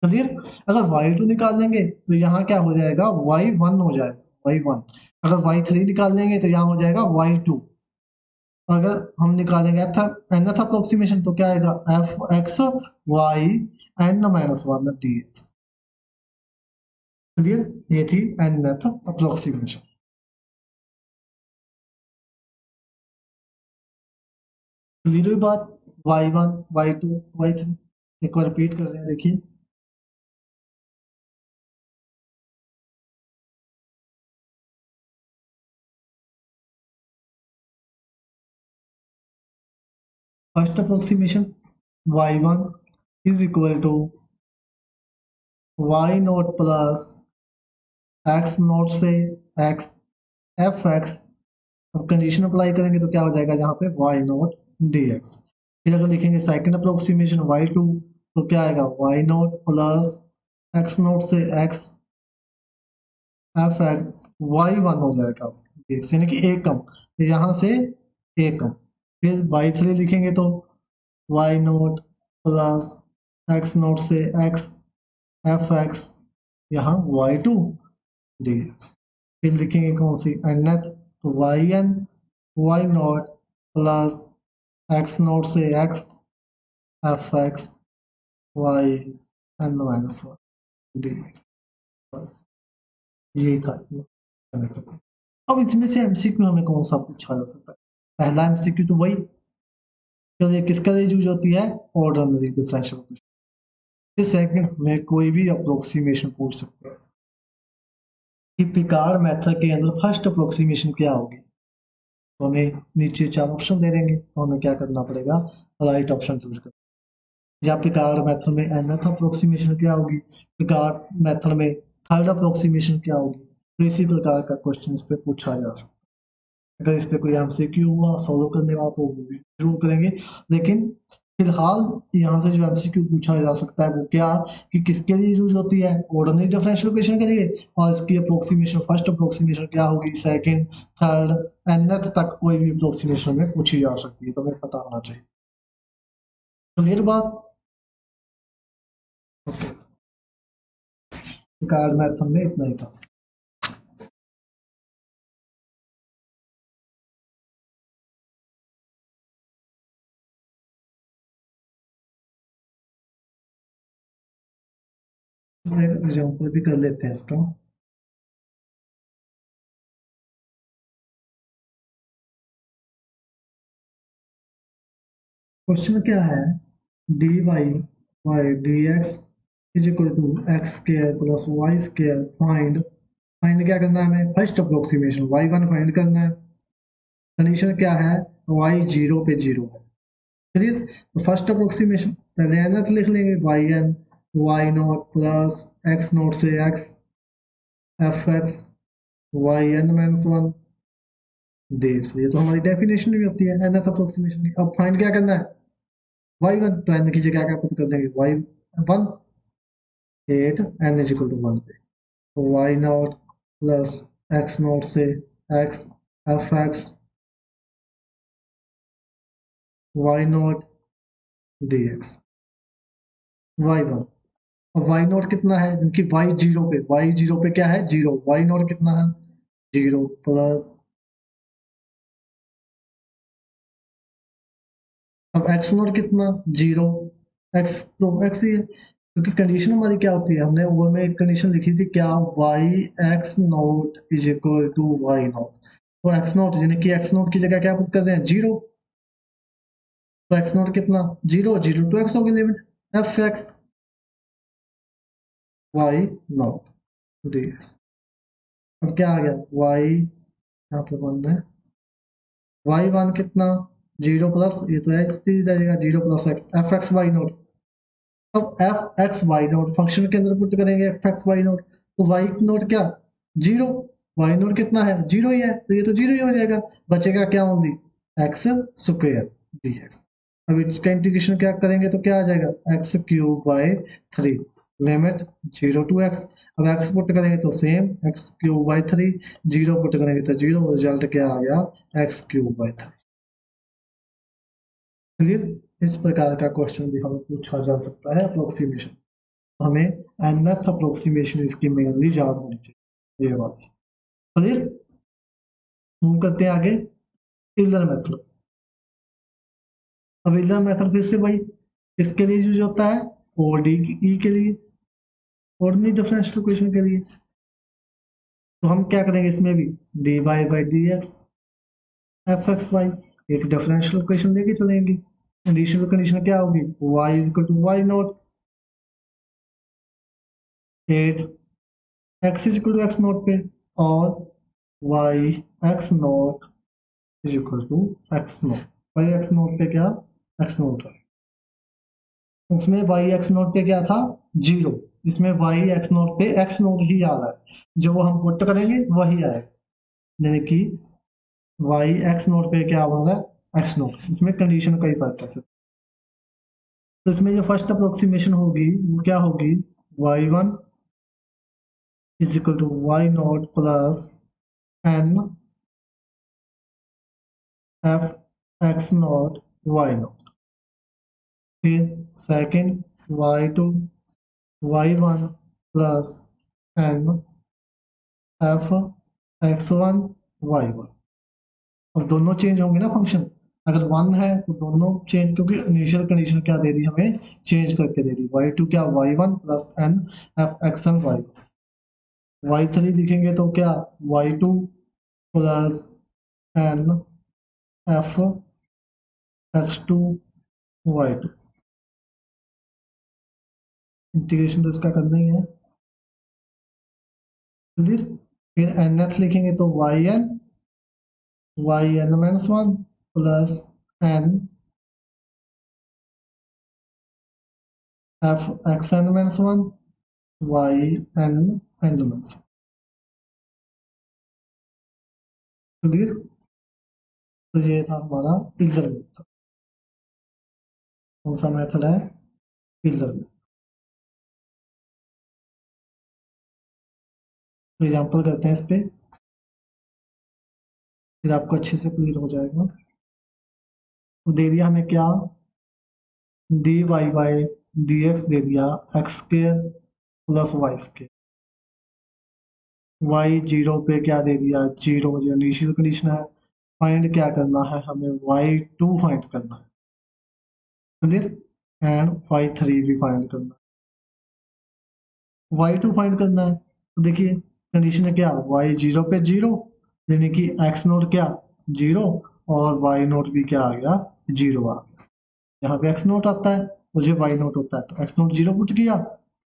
क्लियर। अगर y2 निकाल लेंगे तो यहाँ क्या हो जाएगा, y1 हो जाएगा, y1। अगर y3 निकाल लेंगे तो यहाँ हो जाएगा y2। अगर हम निकालेंगे nth अप्रोक्सीमेशन तो क्या आएगा, f x Y N minus one D x. Clear, ये थी nth अप्रोक्सीमेशन। क्लियर हुई बात। y1 y2 y3, एक बार रिपीट कर रहे हैं, देखिए। First approximation y1 is equal to y not plus x not से एक्स एफ एक्स। अब कंडीशन अप्लाई करेंगे तो क्या हो जाएगा, जहाँ पे वाई नॉट डी एक्स। फिर अगर लिखेंगे सेकंड अप्रोक्सीमेशन y2, तो क्या आएगा, y not plus x not से एक्स एफ एक्स y1 हो जाएगा, यानी कि एक कम, तो यहाँ से एक कम। फिर y3 लिखेंगे तो Y not plus x not से एक्स एफ एक्स, यहाँ y2 डी एक्स। फिर लिखेंगे कौन सी, nth, तो Y N Y not plus x not से x F x Y N minus one D X. बस यही था। अब इसमें से एमसीक्यू हमें कौन सा पूछा जा सकता है, पहला एमसीक्यू तो वही, तो ये किसका यूज होती है, ऑर्डिनरी डिफरेंशियल इक्वेशन। फिर सेकंड में कोई भी अप्रोक्सीमेशन पूछ सकते हैं। कि पिकार्ड मेथड के अंदर फर्स्ट अप्रोक्सीमेशन क्या होगी। तो हमें नीचे 4 ऑप्शन दे देंगे, तो हमें क्या करना पड़ेगा, राइट ऑप्शन चूज कर। या पिकार्ड मेथड में nth अप्रोक्सीमेशन क्या होगी, पिकार्ड मेथड में थर्ड अप्रोक्सीमेशन क्या होगी। तो इसी प्रकार का क्वेश्चन इस पे पूछा जा सकता है। अगर इस पे कोई एमसीक्यू हुआ सॉल्व करने वाला तो वो भी जरूर करेंगे, लेकिन फिलहाल यहाँ से जो एमसीक्यू पूछा जा सकता है वो क्या, कि किसके लिए यूज होती है, ऑर्डिनरी डिफरेंशियल इक्वेशन के लिए, और इसकी अप्रोक्सीमेशन फर्स्ट अप्रोक्सीमेशन क्या होगी, सेकंड, थर्ड, nth तक कोई भी अप्रोक्सीमेशन में पूछी जा सकती है, तो हमें पता होना चाहिए। तो फिर बात ओके, कार्ड मैथड में इतना ही था। एक एग्जाम्पल भी कर लेते हैं इसका। क्वेश्चन क्या है, d y D x is equal to x square plus y square, find find क्या करना है हमें, first approximation y one find करना है। कंडीशन क्या है, वाई जीरो पे जीरो है। चलिए, तो फर्स्ट अप्रोक्सीमेशन पहले nth लिख लेंगे, Y N Y not plus x not से x F x Y N minus one डेट्स, ये तो हमारी डेफिनेशन भी होती है nth अप्रोक्सीमेशन। अब फाइंड क्या करना है, वाई वन, तो एन की जगह क्या पुट कर देंगे, Y one at N is equal to one पे, तो Y not plus x not से x F x Y not D X Y one. अब वाई नॉट कितना है, क्योंकि वाई जीरो पे क्या है, जीरो, वाई नॉट कितना है, जीरो प्लस, अब एक्स नॉट कितना, जीरो, एक्स तो एक्स ही है, क्योंकि कंडीशन हमारी क्या होती है, हमने वो में एक कंडीशन लिखी थी क्या, y x not is equal to Y not, तो एक्स नॉट यानी कि एक्स नॉट की जगह क्या पुट कर रहे हैं, जीरो, तो एक्स नॉट कितना, जीरो, जीरो टू एक्स होगी लिमिट, F x Y not D x. अब क्या आ गया, वाई यहाँ पे बंद है, वाई वन कितना, जीरो प्लस, ये तो एक्स डी जाएगा, zero plus X F x Y not. अब F x Y not function के अंदर पुट करेंगे, एफ एक्स वाई नॉट, तो वाई नॉट क्या, जीरो, वाई नॉट कितना है, जीरो ही है, तो ये तो जीरो ही हो जाएगा, बचेगा क्या only x square d x. अब इसका इंटीग्रेशन क्या करेंगे तो क्या आ जाएगा, x cube by three, limit zero to x. अब एक्स पुट करेंगे तो same x cube by three, zero put करेंगे तो जीरो, रिजल्ट क्या आ गया, x cube by three. Clear, इस प्रकार का क्वेश्चन भी हमें पूछा जा सकता है अप्रोक्सीमेशन, हमें nth अप्रोक्सीमेशन इसकी मेनली याद होनी चाहिए, ये बात। क्लियर, मूव करते हैं आगे, इलर मेथड। अब इलर मेथड फिर से भाई किसके लिए यूज होता है, और डी ई के लिए, ऑर्डिनरी डिफरेंशियल इक्वेशन के लिए। तो हम क्या करेंगे इसमें भी, d Y by D x F x y, एक डिफरेंशियल इक्वेशन लेके चलेंगे। कंडीशन क्या होगी, y is equal to why not at x is equal to x not पे, और y x not is equal to x not, y x not पे क्या, x not है, इसमें वाई एक्स नॉट पे क्या था, जीरो, इसमें वाई एक्स नॉट पे एक्स नॉट ही आ रहा है, जो वो हम पुट करेंगे वही आएगा, यानी कि वाई एक्स नॉट पे क्या बन रहा है, एक्स नॉट, इसमें कंडीशन का ही फर्क है। तो इसमें जो फर्स्ट अप्रोक्सीमेशन होगी वो क्या होगी, Y one is equal to why not plus N F x not Y not, फिर second Y two Y one plus N F X one Y one. अब दोनों चेंज होंगे ना फंक्शन, अगर वन है तो दोनों चेंज, क्योंकि इनिशियल कंडीशन क्या दे दी हमें, चेंज करके दे दी, वाई टू क्या, y one plus N F x n y, y three लिखेंगे तो क्या, y two plus N F x two Y two, integration तो इसका करना ही है। क्लियर, फिर nth लिखेंगे तो yn minus 1 plus n f xn minus 1 yn n minus 1। Clear? तो ये था हमारा इलर मेथड। कौन सा मेथड है? इलर मेथड। तो एग्जाम्पल करते हैं इस पे, फिर आपको अच्छे से क्लियर हो जाएगा। तो दे दिया हमें क्या, dy बाई dx दे दिया x square plus y square, y zero पे क्या दे दिया, जीरो, जो इनिशियल कंडीशन है। फाइंड क्या करना है हमें, y2 फाइंड करना है। क्लियर? एंड y3 भी फाइंड करना है। y2 फाइंड करना है तो देखिए कंडीशन है क्या, y जीरो पे जीरो, यानी कि x नोट क्या जीरो, और y नोट भी क्या आ गया, जीरो आ गया। यहाँ पे x नोट आता है, मुझे y नोट होता है, तो x नोट जीरो पुट किया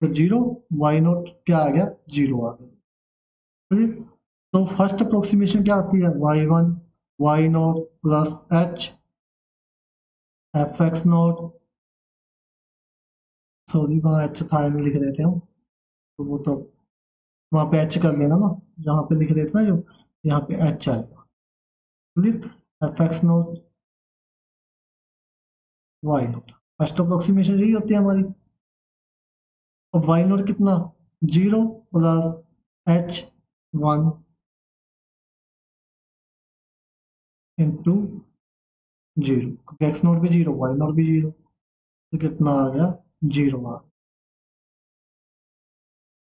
तो जीरो, y नोट क्या आ गया, जीरो आ गया। तो फर्स्ट अप्रोक्सीमेशन क्या आती है, y1 y note plus h fx note, sorry वहाँ h था नहीं लिख रहे थे हम, तो वो तो वहाँ पे h कर लेना ना, जहाँ पे लिख रहे थे ना जो, यहाँ पे h आएगा। fx note y note, first approximation यही होती है हमारी। अब y नोट कितना, zero plus h1 into zero, क्योंकि एक्स नोट भी जीरो, वाई नोट भी जीरो, तो कितना आ गया, जीरो आ गया।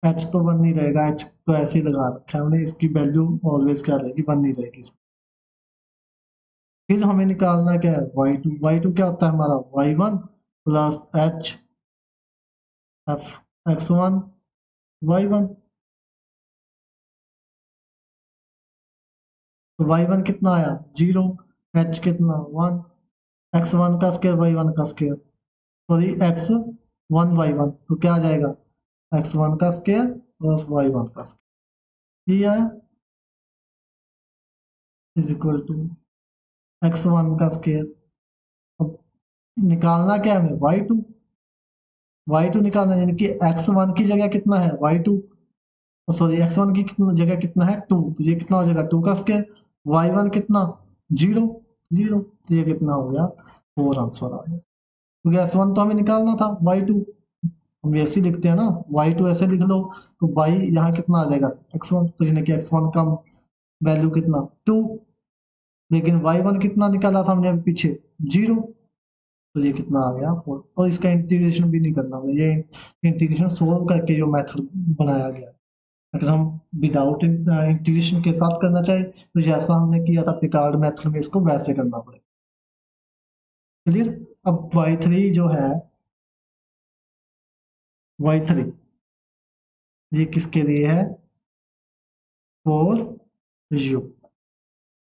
एच तो वन नहीं रहेगा, एच तो ऐसे ही लगा रखा है हमने, इसकी वैल्यू ऑलवेज क्या रहेगी, वन नहीं रहेगी। फिर हमें निकालना क्या है, वाई टू क्या होता है हमारा, y1 plus H F x1 y1, तो y1 कितना आया, जीरो, h कितना, वन, x1 का स्क्वायर y1 का स्क्वायर, सॉरी x1 y1, तो क्या आ जाएगा, x1 का स्क्वायर प्लस y1 का स्क्वायर, ये आया इज इक्वल टू x1 का स्क्वायर। अब निकालना क्या है हमें, y2 निकालना, यानी कि x1 की जगह कितना है, y2, सॉरी x1 की कितना जगह कितना है, 2, तो ये कितना हो जाएगा, 2 का स्क्वायर, y1 कितना, जीरो, जीरो, तो ये कितना हो गया, 4 आंसर आ गया। क्योंकि s1 तो हमें निकालना था, y2 हम ऐसे ही लिखते हैं ना, y2 ऐसे लिख लो, तो y यहाँ कितना आ जाएगा, x1, तो यानी कि x1 का वैल्यू कितना, 2, लेकिन y1 कितना निकाला था हमने अभी पीछे, जीरो, तो ये कितना आ गया, 4। और इसका इंटीग्रेशन भी नहीं करना है, ये इंटीग्रेशन सोल्व करके जो मेथड बनाया गया है। अगर हम विदाउट इंटीग्रेशन के साथ करना चाहे तो जैसा हमने किया था पिकार्ड मेथड में, इसको वैसे करना पड़ेगा। क्लियर? अब y3 जो है, y3 ये किसके लिए है, फॉर यू।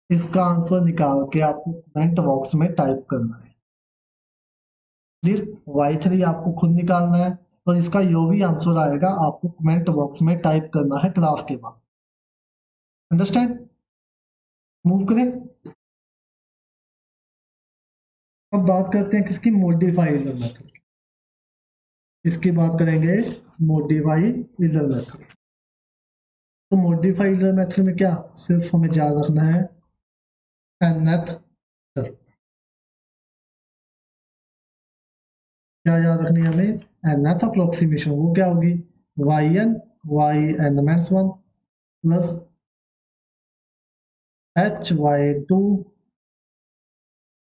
इसका आंसर निकाल के आपको कमेंट बॉक्स में टाइप करना है। क्लियर? y3 आपको खुद निकालना है, और इसका जो भी आंसर आएगा आपको कमेंट बॉक्स में टाइप करना है क्लास के बाद। अंडरस्टैंड? मूव करें। अब बात करते हैं किसकी, मॉडिफाई इजर मेथड। इसकी बात करेंगे, मॉडिफाई इजर मेथड। तो मॉडिफाई इजर मेथड में क्या, सिर्फ हमें याद रखना है nth टर्म। क्या याद रखनी है हमें, nth अप्रोक्सीमेशन, वो क्या होगी, yn minus 1 plus hy2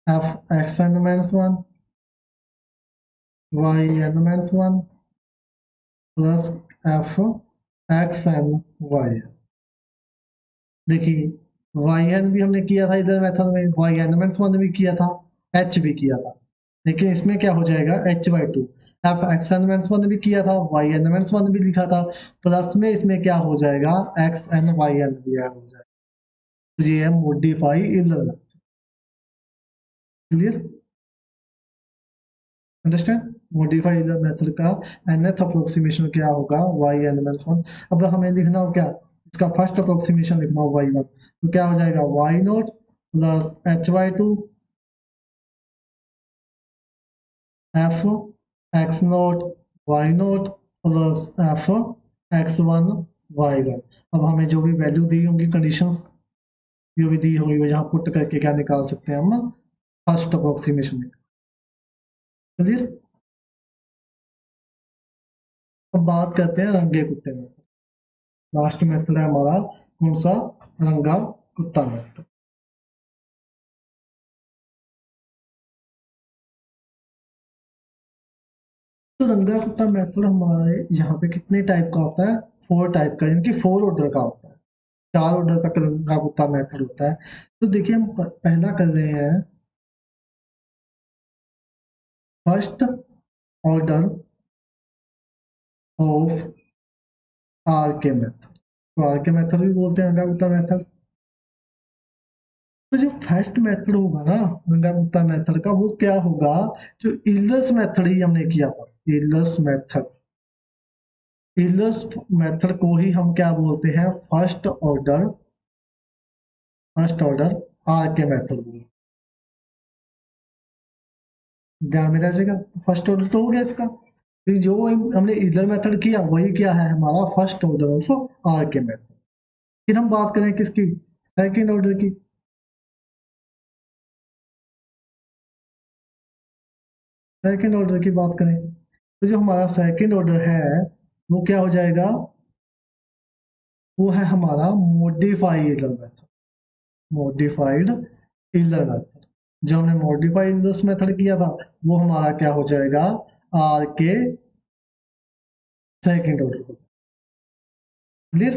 fxn minus 1 yn minus 1 plus fxn y। देखिए yn भी हमने किया था इधर मेथड में, yn माइनस 1 भी किया था, h भी किया था, लेकिन इसमें क्या हो जाएगा, h/2। एफ एक्सएन माइनस 1 भी किया था, yn माइनस 1 भी लिखा था, प्लस में इसमें क्या हो जाएगा, xn yn भी ऐड हो जाएगा, तो ये है modify Euler. Clear? Understand? Modify Euler method का nth अप्रोक्सीमेशन क्या होगा, yn माइनस 1। अब हमें लिखना हो क्या, इसका फर्स्ट अप्रोक्सीमेशन लिखना हो y1, तो क्या हो जाएगा y0 plus hy2 f x0 y0 plus f x1 y1। अब हमें जो भी वैल्यू दी होंगी कंडीशंस जो भी दी होगी वो यहाँ पुट करके क्या निकाल सकते हैं हम, फर्स्ट अप्रोक्सीमेशन में। क्लियर। अब बात करते हैं रंगे कुत्ते में। लास्ट मेथड है हमारा कौन सा, रंगा कुत्ता मेथड। तो रंगा कुत्ता मेथड हमारे यहाँ पे कितने टाइप का होता है, 4 टाइप का, यानी कि 4 ऑर्डर का होता है। 4 ऑर्डर तक रंगा कुत्ता मेथड होता है। तो देखिए हम पहला कर रहे हैं first order of are K method. तो आर के मेथड भी बोलते हैं रंगा कुत्ता मेथड। तो जो फर्स्ट मेथड होगा ना रंगा कुत्ता मेथड का, वो क्या होगा, जो इलर्स मेथड ही हमने किया था, इलर्स मेथड, इलर्स मेथड को ही हम क्या बोलते हैं, first order are K method बोलते हैं। ध्यान में रह जाएगा, तो फर्स्ट ऑर्डर तो हो गया इसका। फिर जो हमने इलर मेथड किया वही क्या है हमारा first order of are K method. फिर हम बात करें किसकी, सेकेंड ऑर्डर की। सेकेंड ऑर्डर की बात करें तो जो हमारा सेकेंड ऑर्डर है वो क्या हो जाएगा, वो है हमारा मॉडिफाई इलर मेथड, मॉडिफाइड इलर मेथड। जो हमने मॉडिफाइड इलर मेथड किया था वो हमारा क्या हो जाएगा, आर के सेकेंड ऑर्डर को। क्लियर।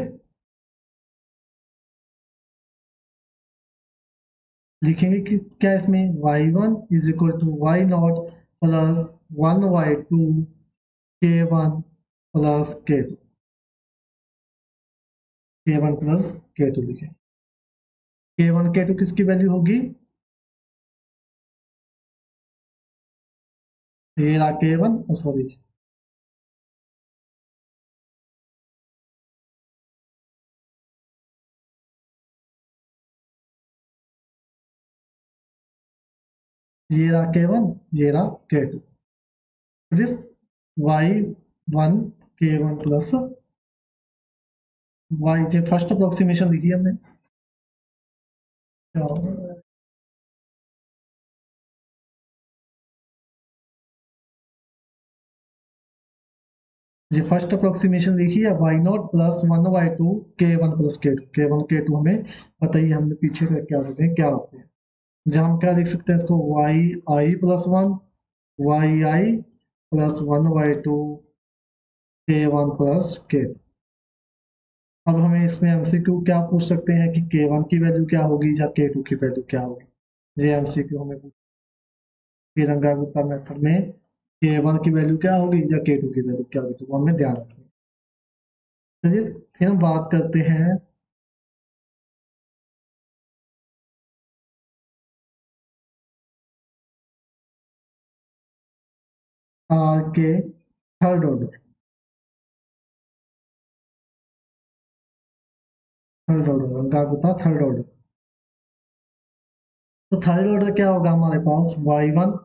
लिखेंगे कि क्या इसमें y1 is equal to y0 plus 1y2 k1 plus k2, k1 plus k2 लिखें। k1 k2 किसकी वैल्यू होगी, ये रहा k1, सॉरी ये रहा k1, ये रहा k2। फिर y1 k1 plus y, first approximation लिखी हमने। ये फर्स्ट अप्रोक्सीमेशन लिखी है y0 plus 1y2 k1 plus k2, k1 k2 हमें पता ही, हमने पीछे से क्या होते हैं, क्या होते हैं। जहाँ हम क्या लिख सकते हैं इसको, Y I plus 1 Y I plus 1y2 k1 plus k। अब हमें इसमें एमसीक्यू क्या पूछ सकते हैं कि k1 की वैल्यू क्या होगी या k2 की वैल्यू क्या होगी। ये एमसीक्यू हमें तिरंगा गुप्ता मेथड में k1 की वैल्यू क्या होगी या k2 की वैल्यू क्या होगी, तो वो हमें ध्यान रखना है। चलिए फिर हम बात करते हैं आर के third order, third order Runge Kutta third order. तो थर्ड ऑर्डर क्या होगा हमारे पास, y1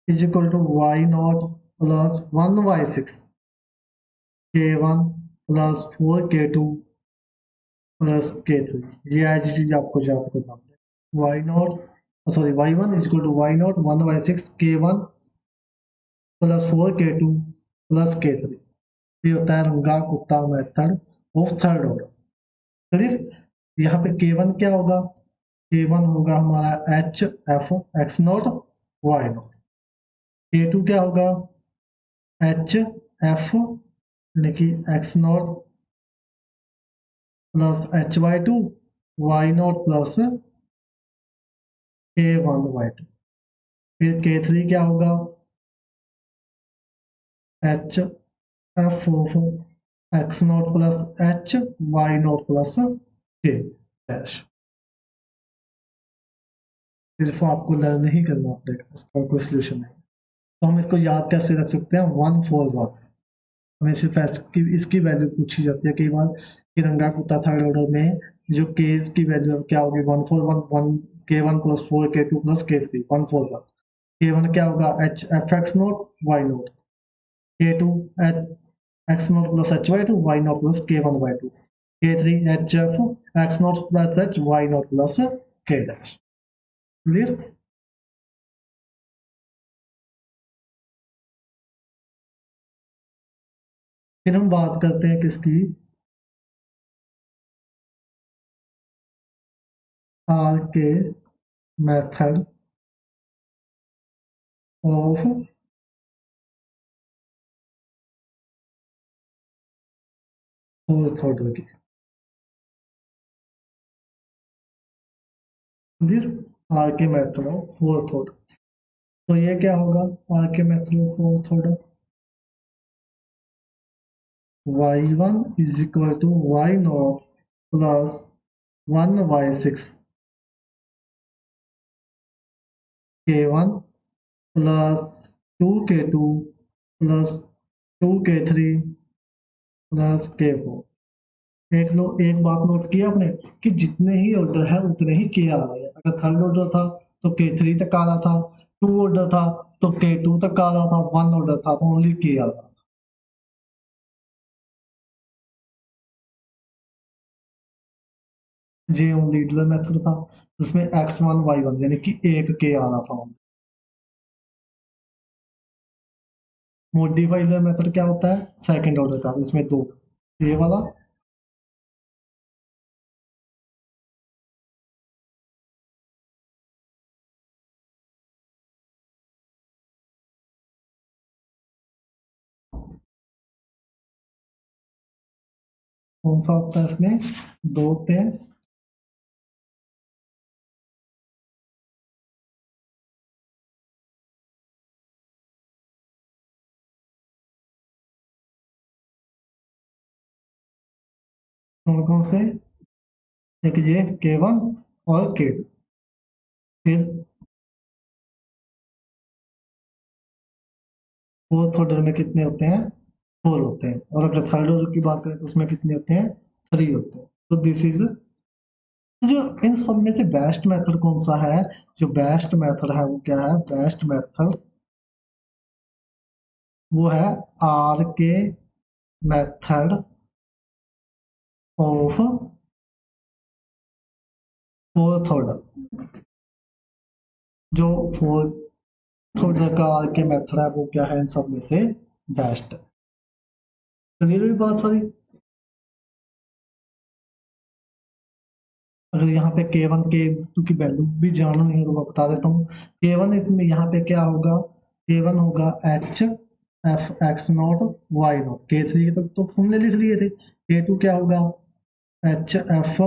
is equal to y0 plus 1y6 k1 plus 4k2 plus k3। ये एज इट इज आपको याद करना है। y0 sorry y1 is equal to y0 1y6 k1 plus 4k2 plus k3। ये होता है Runge Kutta method of third order. Clear. यहाँ पे k1 क्या होगा, k1 होगा हमारा h f x not Y not. k2 क्या होगा, एच एफ यानी कि x not plus h y not plus k one Y two. फिर k3 क्या होगा, h f of x not plus h y not plus के dash. सिर्फ आपको लर्न ही करना पड़ेगा, इसका कोई सोल्यूशन नहीं। तो हम इसको याद कैसे रख सकते हैं, 1 4 1। हमें सिर्फ इसकी वैल्यू पूछी जाती है कई बार कि रंगा कुत्ता थर्ड ऑर्डर में जो केस की वैल्यू क्या होगी 141 K1 plus 4 K2 plus K3 141 K1 क्या होगा h f x not Y not K2 h x not plus h Y two why not plus K1 by two K3 h f x not plus h y not plus K dash clear. फिर हम बात करते हैं किसकी R K method of fourth order की clear. R K method of fourth order तो ये क्या होगा R K method of fourth order y1 is equal to why not plus 1y6 K1 plus 2K2 plus 2K3 plus K4। एक बात note की आपने कि जितने ही ऑर्डर है उतने ही के आ रहे हैं। अगर थर्ड ऑर्डर था तो K3 तक आ रहा था, 2 ऑर्डर था तो K2 तक आ रहा था, 1 ऑर्डर था तो ओनली के आ रहा था। ये लीडर मेथड था जिसमें x1 y1 यानी कि एक के आ रहा था। मॉडिफाइड मेथड क्या होता है सेकंड ऑर्डर का, इसमें दो, ये वाला कौन सा होता है, इसमें दो होते हैं। कौन कौन से, एक ये K1 और K2। फिर फोर्थ ऑर्डर में कितने होते हैं, 4 होते हैं। और अगर थर्ड ऑर्डर की बात करें तो उसमें कितने होते हैं, 3 होते हैं। तो दिस इज जो इन सब में से बेस्ट मेथड कौन सा है, जो बेस्ट मेथड है वो क्या है, बेस्ट मेथड वो है are K method of fourth order. जो फोर्थ ऑर्डर का आर के मेथड है वो क्या है, इन सब में से बेस्ट है। क्लियर हुई बात सारी। अगर यहाँ पे K1 K2 की वैल्यू भी जानना नहीं है तो मैं बता देता हूँ। K1 इसमें यहाँ पे क्या होगा, K1 होगा h f x not Y not, K3 तक तो हमने लिख लिए थे। K2 क्या होगा h f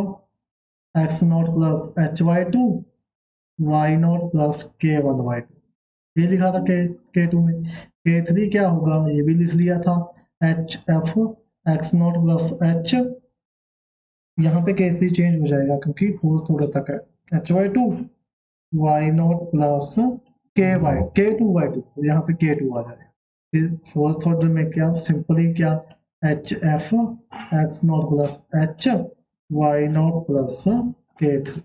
x not plus h Y two why not plus K1 by two, ये लिखा था K2 में। K3 क्या होगा, ये भी लिख लिया था, H f x not plus H, यहाँ पे K3 चेंज हो जाएगा क्योंकि फोर्थ ऑर्डर तक है, h Y two why not plus K2 by two, यहाँ पे K2 आ जाएगा। फिर फोर्थ ऑर्डर में क्या सिंपली क्या h f x not plus h y not plus K3।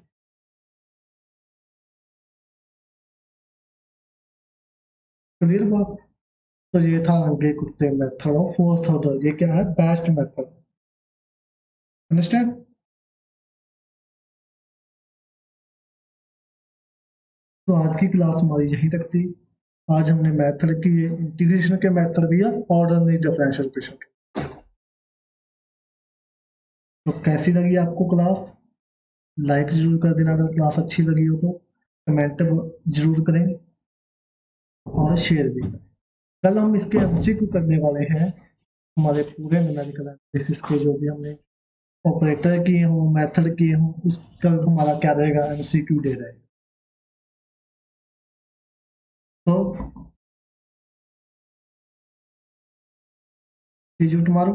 Clear बात। तो ये था आगे कुत्ते मेथड ऑफ फोर्थ ऑर्डर, ये क्या है बेस्ट मेथड। अंडरस्टैंड। तो आज की क्लास हमारी यहीं तक थी। आज हमने मेथड की इंटीग्रेशन के मेथड भी है, ऑर्डिनरी डिफरेंशियल इक्वेशन के। तो कैसी लगी आपको क्लास, लाइक जरूर कर देना अगर क्लास अच्छी लगी हो तो, कमेंट जरूर करें और शेयर भी करें। कल हम इसके एमसीक्यू करने वाले हैं, हमारे पूरे न्यूमेरिकल एनालिसिस के जो भी हमने ऑपरेटर किए हों मेथड किए हों उसका हमारा क्या रहेगा, एमसीक्यू डे रहेगा। तो सी यू टुमारो।